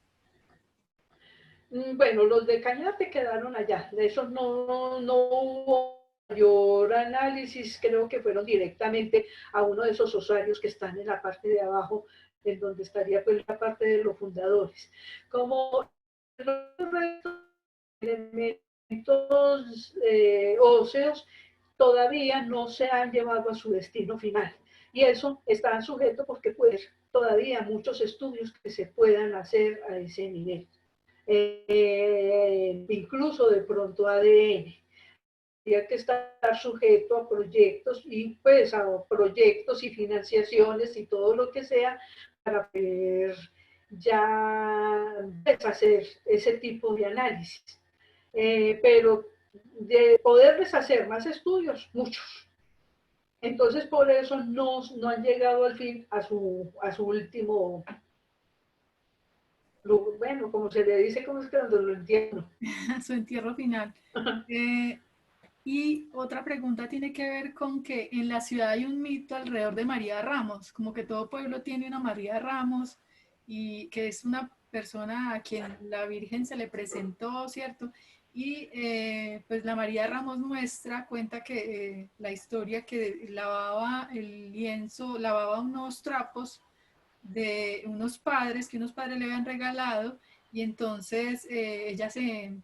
Bueno, los de Cañate quedaron allá. De esos no hubo mayor análisis, creo que fueron directamente a uno de esos osarios que están en la parte de abajo, en donde estaría pues la parte de los fundadores. Como los elementos óseos todavía no se han llevado a su destino final. Y eso está sujeto porque pues todavía muchos estudios que se puedan hacer a ese nivel. Incluso de pronto ADN. Tendría que estar sujeto a proyectos y pues a proyectos y financiaciones y todo lo que sea para poder ya hacer ese tipo de análisis. Pero de poderles hacer más estudios, muchos. Entonces por eso no han llegado al fin a su último, bueno, como se le dice, como es que cuando lo entiendo. Su entierro final. Eh, y otra pregunta tiene que ver con que en la ciudad hay un mito alrededor de María Ramos, como que todo pueblo tiene una María Ramos y que es una persona a quien la Virgen se le presentó, ¿cierto? Y pues la María Ramos muestra, cuenta que la historia que lavaba el lienzo, lavaba unos trapos de que unos padres le habían regalado y entonces ella se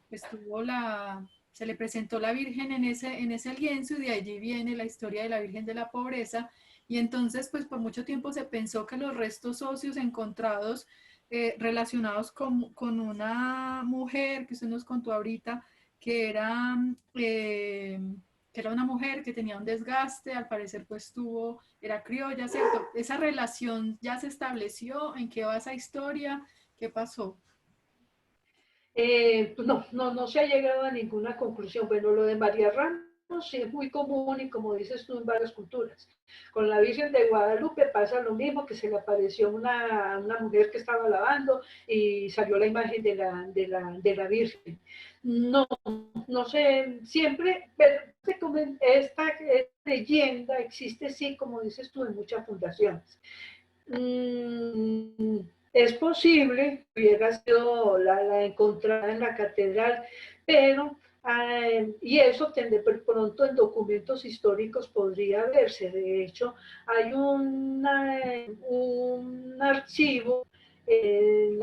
le presentó la Virgen en ese lienzo y de allí viene la historia de la Virgen de la Pobreza y entonces pues por mucho tiempo se pensó que los restos óseos encontrados relacionados con una mujer que usted nos contó ahorita que era eh, que era una mujer que tenía un desgaste, al parecer pues era criolla, ¿cierto? Esa relación ya se estableció, ¿en qué va esa historia? ¿Qué pasó? Pues no se ha llegado a ninguna conclusión. Bueno, lo de María Ramos sí es muy común y como dices tú en varias culturas. Con la Virgen de Guadalupe pasa lo mismo, que se le apareció una mujer que estaba lavando y salió la imagen de la Virgen. No, no sé, siempre, pero esta leyenda existe sí, como dices tú, en muchas fundaciones. Es posible que hubiera sido la encontrada en la catedral, pero, y eso pronto en documentos históricos podría verse. De hecho, hay un archivo en,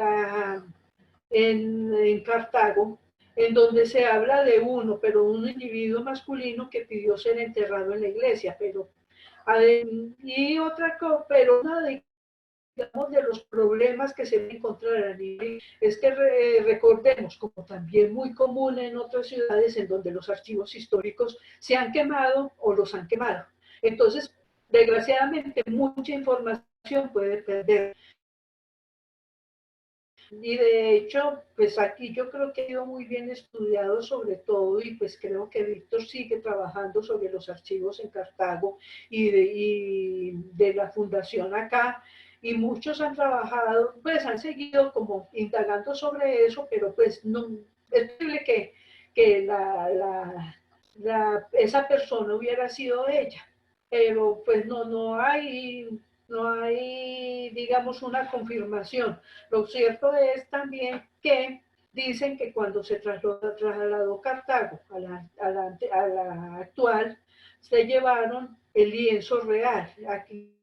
en Cartago en donde se habla de pero un individuo masculino que pidió ser enterrado en la iglesia, pero y otra cosa, pero una de digamos, de los problemas que se van a encontrar a nivel, es que recordemos, como también muy común en otras ciudades en donde los archivos históricos se han quemado o los han quemado. Entonces, desgraciadamente, mucha información puede perder. Y de hecho, pues aquí yo creo que ha sido muy bien estudiado sobre todo y pues creo que Víctor sigue trabajando sobre los archivos en Cartago y de la fundación acá y muchos han trabajado, pues han seguido como indagando sobre eso, pero pues no, es posible que esa persona hubiera sido ella, pero pues no hay, digamos, una confirmación. Lo cierto es también que dicen que cuando se trasladó Cartago a la actual, se llevaron el lienzo real. Aquí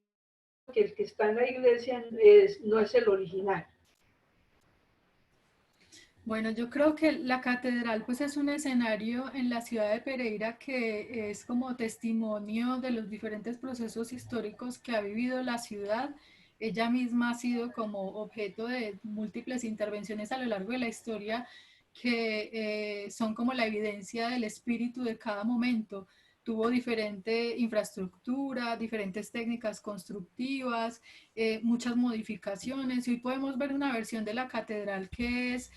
que el que está en la iglesia no es el original. Bueno, yo creo que la catedral pues es un escenario en la ciudad de Pereira que es como testimonio de los diferentes procesos históricos que ha vivido la ciudad. Ella misma ha sido como objeto de múltiples intervenciones a lo largo de la historia que son como la evidencia del espíritu de cada momento. Tuvo diferente infraestructura, diferentes técnicas constructivas, muchas modificaciones y hoy podemos ver una versión de la catedral que es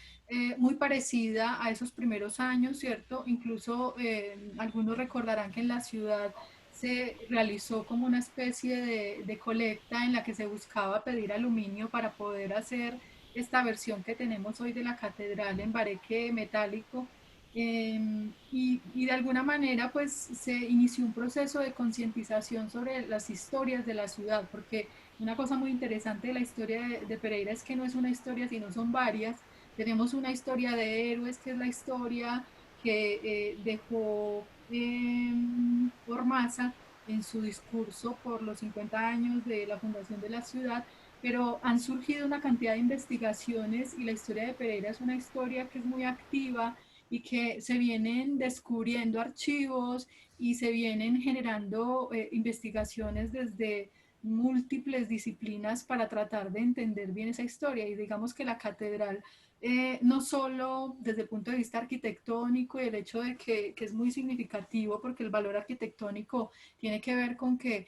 muy parecida a esos primeros años, ¿cierto? Incluso algunos recordarán que en la ciudad se realizó como una especie de colecta en la que se buscaba pedir aluminio para poder hacer esta versión que tenemos hoy de la catedral en bareque metálico. Y de alguna manera pues se inició un proceso de concientización sobre las historias de la ciudad, porque una cosa muy interesante de la historia de Pereira es que no es una historia, sino son varias. Tenemos una historia de héroes, que es la historia que dejó Ormaza en su discurso por los 50 años de la fundación de la ciudad, pero han surgido una cantidad de investigaciones y la historia de Pereira es una historia que es muy activa y que se vienen descubriendo archivos y se vienen generando investigaciones desde múltiples disciplinas para tratar de entender bien esa historia. Y digamos que la catedral, no solo desde el punto de vista arquitectónico y el hecho de que es muy significativo porque el valor arquitectónico tiene que ver con que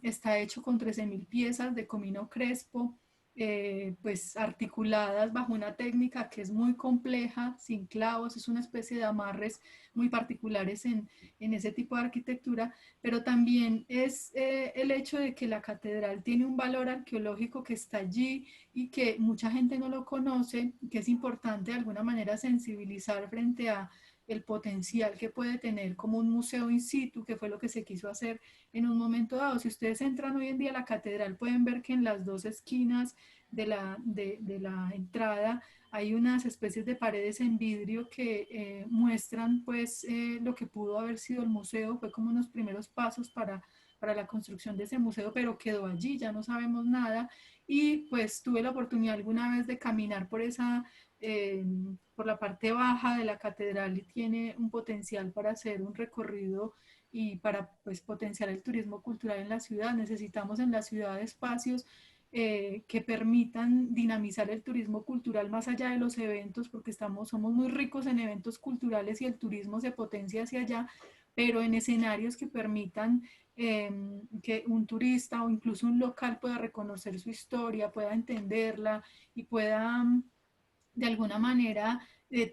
está hecho con 13.000 piezas de comino crespo, pues articuladas bajo una técnica que es muy compleja, sin clavos, es una especie de amarres muy particulares en ese tipo de arquitectura, pero también es el hecho de que la catedral tiene un valor arqueológico que está allí y que mucha gente no lo conoce, que es importante de alguna manera sensibilizar frente a el potencial que puede tener como un museo in situ, que fue lo que se quiso hacer en un momento dado. Si ustedes entran hoy en día a la catedral, pueden ver que en las dos esquinas de la entrada hay unas especies de paredes en vidrio que muestran pues lo que pudo haber sido el museo, fue como unos primeros pasos para la construcción de ese museo, pero quedó allí, ya no sabemos nada. Y pues tuve la oportunidad alguna vez de caminar por por la parte baja de la catedral y tiene un potencial para hacer un recorrido y para pues, potenciar el turismo cultural en la ciudad. Necesitamos en la ciudad espacios que permitan dinamizar el turismo cultural más allá de los eventos, porque somos muy ricos en eventos culturales y el turismo se potencia hacia allá, pero en escenarios que permitan que un turista o incluso un local pueda reconocer su historia, pueda entenderla y pueda de alguna manera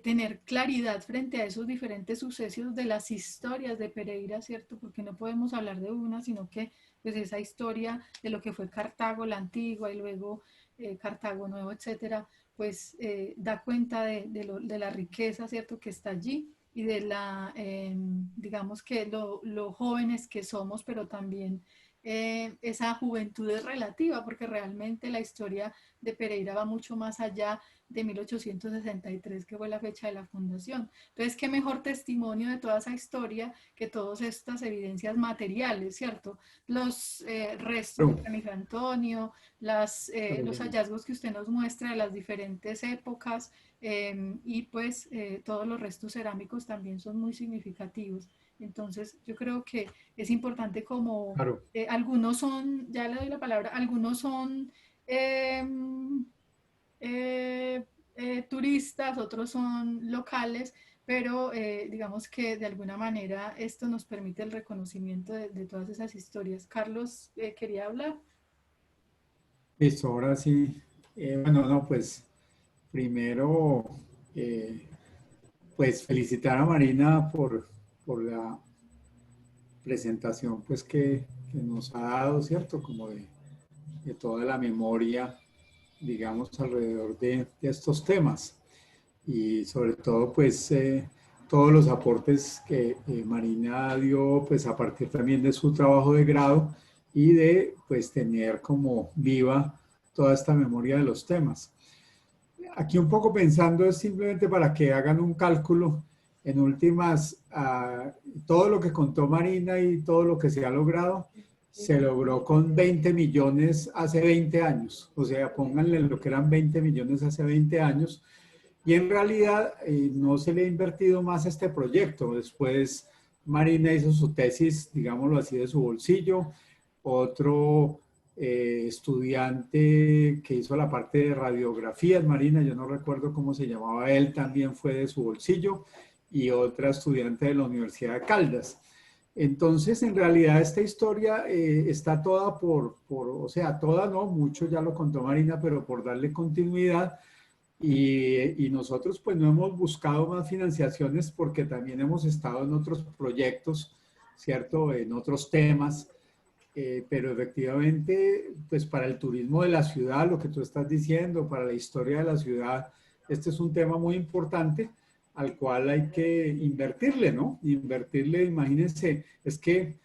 tener claridad frente a esos diferentes sucesos de las historias de Pereira, ¿cierto? Porque no podemos hablar de una, sino que pues esa historia de lo que fue Cartago la antigua y luego Cartago Nuevo, etcétera, pues da cuenta de la riqueza, ¿cierto? Que está allí y de digamos que lo jóvenes que somos, pero también esa juventud es relativa, porque realmente la historia de Pereira va mucho más allá de 1863, que fue la fecha de la fundación. Entonces, qué mejor testimonio de toda esa historia que todas estas evidencias materiales, ¿cierto? Los restos de San Antonio, los hallazgos que usted nos muestra de las diferentes épocas y pues todos los restos cerámicos también son muy significativos. Entonces, yo creo que es importante como algunos son, ya le doy la palabra, algunos son eh, turistas, otros son locales, pero digamos que de alguna manera esto nos permite el reconocimiento de todas esas historias. Carlos, ¿quería hablar? Listo, ahora sí. Bueno, no, pues primero, pues felicitar a Marina por la presentación pues que nos ha dado, ¿cierto? Como de toda la memoria, digamos, alrededor de estos temas. Y sobre todo, pues, todos los aportes que Marina dio, pues, a partir también de su trabajo de grado y de, pues, tener como viva toda esta memoria de los temas. Aquí un poco pensando es simplemente para que hagan un cálculo en últimas, todo lo que contó Marina y todo lo que se ha logrado, se logró con 20 millones hace 20 años. O sea, pónganle lo que eran 20 millones hace 20 años. Y en realidad no se le ha invertido más a este proyecto. Después Marina hizo su tesis, digámoslo así, de su bolsillo. Otro estudiante que hizo la parte de radiografías, Marina, yo no recuerdo cómo se llamaba él, también fue de su bolsillo. Y otra estudiante de la Universidad de Caldas. Entonces, en realidad, esta historia está toda o sea, toda no, mucho ya lo contó Marina, pero por darle continuidad. Y nosotros pues no hemos buscado más financiaciones porque también hemos estado en otros proyectos, ¿cierto? En otros temas, pero efectivamente, pues para el turismo de la ciudad, lo que tú estás diciendo, para la historia de la ciudad, este es un tema muy importante al cual hay que invertirle, ¿no? Invertirle, imagínense, es que,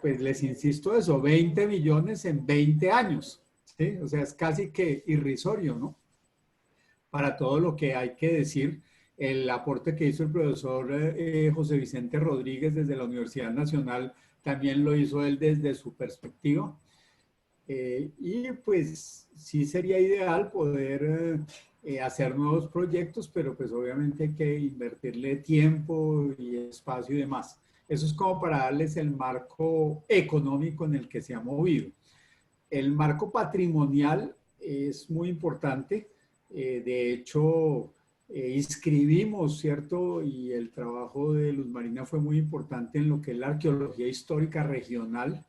pues les insisto eso, 20 millones en 20 años, ¿sí? O sea, es casi que irrisorio, ¿no? Para todo lo que hay que decir, el aporte que hizo el profesor José Vicente Rodríguez desde la Universidad Nacional, también lo hizo él desde su perspectiva. Y pues sí sería ideal poder hacer nuevos proyectos, pero pues obviamente hay que invertirle tiempo y espacio y demás. Eso es como para darles el marco económico en el que se ha movido. El marco patrimonial es muy importante. De hecho, inscribimos, ¿cierto? Y el trabajo de Luz Marina fue muy importante en lo que es la arqueología histórica regional.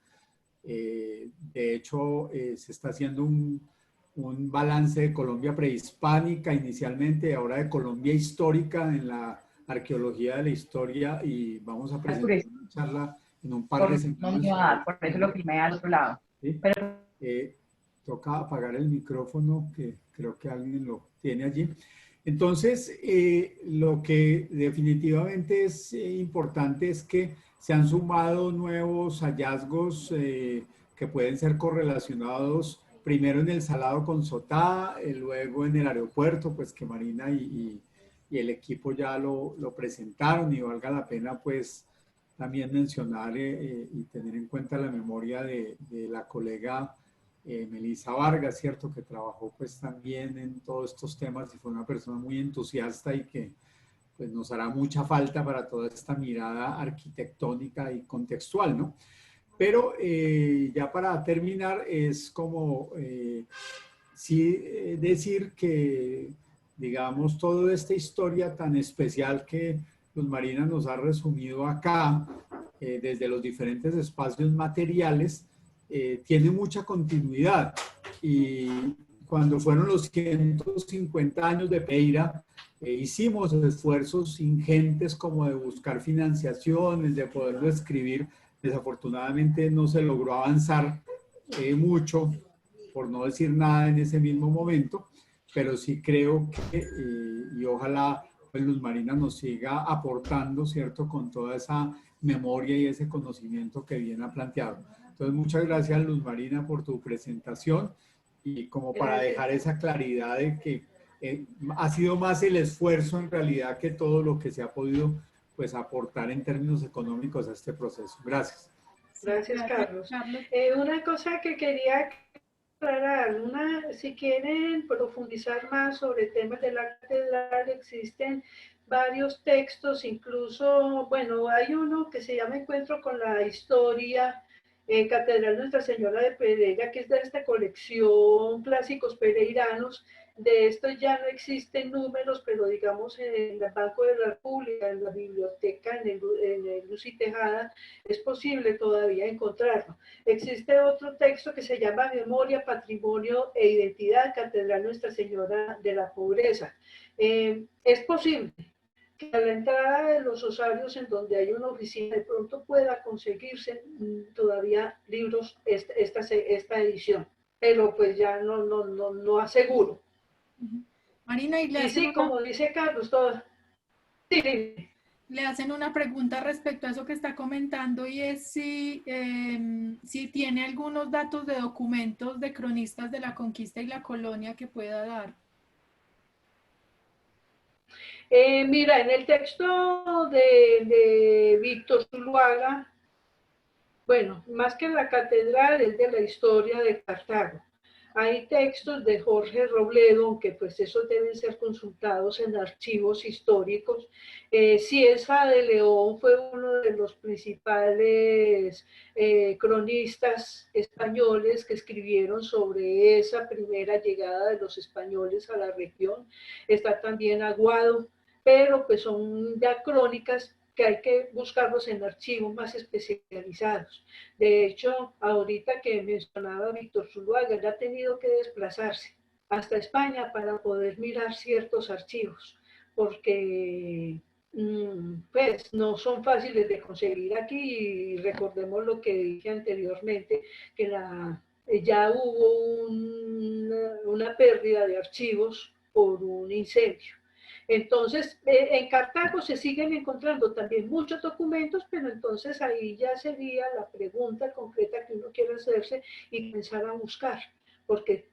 De hecho, se está haciendo un balance de Colombia prehispánica inicialmente, ahora de Colombia histórica en la arqueología de la historia, y vamos a presentar una charla en un par de semanas. No me iba a dar, por eso lo filmé al otro lado. ¿Sí? Pero Toca apagar el micrófono, que creo que alguien lo tiene allí. Entonces, lo que definitivamente es importante es que se han sumado nuevos hallazgos que pueden ser correlacionados primero en el Salado con Sotá, luego en el aeropuerto, pues que Marina y el equipo ya lo presentaron, y valga la pena pues también mencionar y tener en cuenta la memoria de la colega Melissa Vargas, ¿cierto? Que trabajó pues también en todos estos temas y fue una persona muy entusiasta y que pues nos hará mucha falta para toda esta mirada arquitectónica y contextual, ¿no? Pero ya para terminar es como sí decir que, digamos, toda esta historia tan especial que Luz Marina nos ha resumido acá, desde los diferentes espacios materiales, tiene mucha continuidad. Y cuando fueron los 150 años de Pereira, hicimos esfuerzos ingentes como de buscar financiaciones, de poderlo escribir. Desafortunadamente no se logró avanzar mucho, por no decir nada en ese mismo momento, pero sí creo que, y ojalá pues Luz Marina nos siga aportando, ¿cierto?, con toda esa memoria y ese conocimiento que bien ha planteado. Entonces, muchas gracias, Luz Marina, por tu presentación, y como para dejar esa claridad de que ha sido más el esfuerzo en realidad que todo lo que se ha podido pues aportar en términos económicos a este proceso. Gracias. Gracias, Carlos. Una cosa que quería aclarar, si quieren profundizar más sobre temas de la catedral, existen varios textos, incluso, bueno, hay uno que se llama Encuentro con la Historia, Catedral Nuestra Señora de Pereira, que es de esta colección Clásicos Pereiranos. De esto ya no existen números, pero digamos en el Banco de la República, en la biblioteca, en el Luz y Tejada, es posible todavía encontrarlo. Existe otro texto que se llama Memoria, Patrimonio e Identidad, Catedral Nuestra Señora de la Pobreza. Es posible que a la entrada de los osarios, en donde hay una oficina, de pronto pueda conseguirse todavía libros, esta edición, pero pues ya no aseguro. Marina, y sí, como dice Carlos, todo. Sí. Le hacen una pregunta respecto a eso que está comentando, y es si tiene algunos datos de documentos de cronistas de la conquista y la colonia que pueda dar. Mira, en el texto de Víctor Zuluaga, Bueno, más que la catedral es de la historia de Cartago. Hay textos de Jorge Robledo, aunque pues esos deben ser consultados en archivos históricos. Cieza de León fue uno de los principales cronistas españoles que escribieron sobre esa primera llegada de los españoles a la región. Está también Aguado, pero pues son ya crónicas que hay que buscarlos en archivos más especializados. De hecho, ahorita que mencionaba Víctor Zuluaga, él ha tenido que desplazarse hasta España para poder mirar ciertos archivos, porque pues no son fáciles de conseguir aquí y recordemos lo que dije anteriormente, que ya hubo una pérdida de archivos por un incendio. Entonces, en Cartago se siguen encontrando también muchos documentos, pero entonces ahí ya sería la pregunta concreta que uno quiere hacerse y pensar a buscar, porque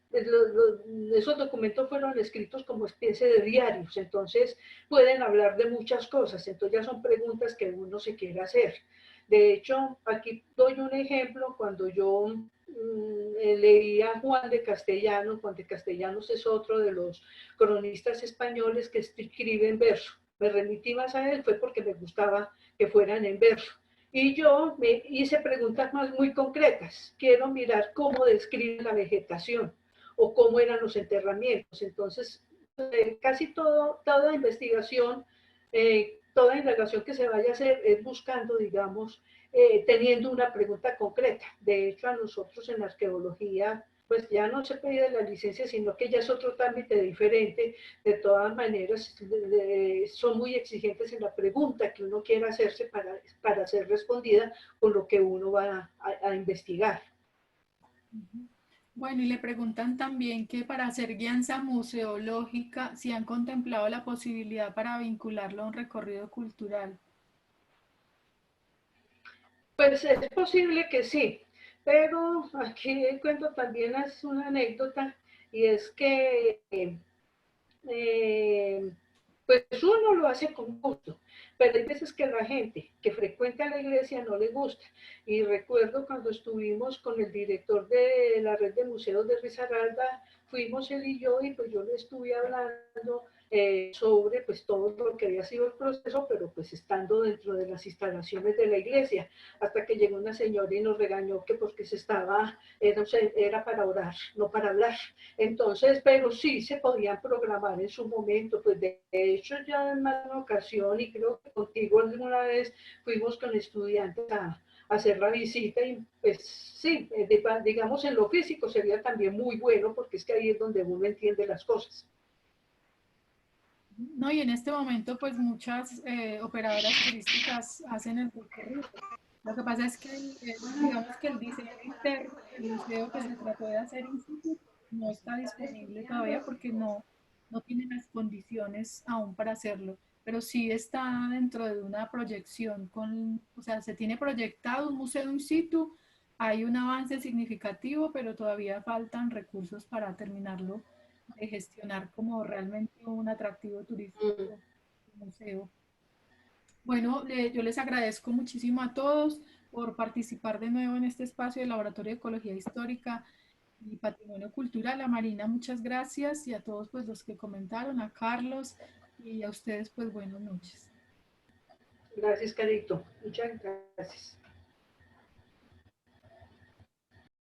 esos documentos fueron escritos como especie de diarios, entonces pueden hablar de muchas cosas, entonces ya son preguntas que uno se quiere hacer. De hecho, aquí doy un ejemplo, cuando yo leía Juan de Castellanos. Juan de Castellanos es otro de los cronistas españoles que escribe en verso. Me remití más a él, fue porque me gustaba que fueran en verso. Y yo me hice preguntas más muy concretas. Quiero mirar cómo describe la vegetación o cómo eran los enterramientos. Entonces, casi toda investigación, toda indagación que se vaya a hacer es buscando, digamos, teniendo una pregunta concreta. De hecho, a nosotros en arqueología, pues ya no se pide la licencia, sino que ya es otro trámite diferente. De todas maneras, son muy exigentes en la pregunta que uno quiera hacerse para ser respondida con lo que uno va a investigar. Bueno, y le preguntan también que para hacer guianza museológica, si han contemplado la posibilidad para vincularlo a un recorrido cultural. Pues es posible que sí, pero aquí el cuento también es una anécdota y es que pues uno lo hace con gusto, pero hay veces que la gente que frecuenta la iglesia no le gusta. Y recuerdo cuando estuvimos con el director de la red de museos de Risaralda, fuimos él y yo, y pues yo le estuve hablando sobre pues todo lo que había sido el proceso, pero pues estando dentro de las instalaciones de la iglesia, hasta que llegó una señora y nos regañó que porque era para orar, no para hablar. Entonces, pero sí se podían programar en su momento, pues de hecho ya en más una ocasión, y creo que contigo alguna vez fuimos con estudiantes a hacer la visita y pues sí, digamos en lo físico sería también muy bueno porque es que ahí es donde uno entiende las cosas. No, y en este momento, pues muchas operadoras turísticas hacen el recorrido. Lo que pasa es que, digamos que el diseño interno del museo que se trató de hacer in situ no está disponible todavía porque no tiene las condiciones aún para hacerlo, pero sí está dentro de una proyección o sea, se tiene proyectado un museo in situ, hay un avance significativo, pero todavía faltan recursos para terminarlo de gestionar como realmente un atractivo turístico museo. Bueno, yo les agradezco muchísimo a todos por participar de nuevo en este espacio del Laboratorio de Ecología Histórica y Patrimonio Cultural. A Marina, muchas gracias y a todos pues los que comentaron, a Carlos y a ustedes pues buenas noches. Gracias, Carito. Muchas gracias.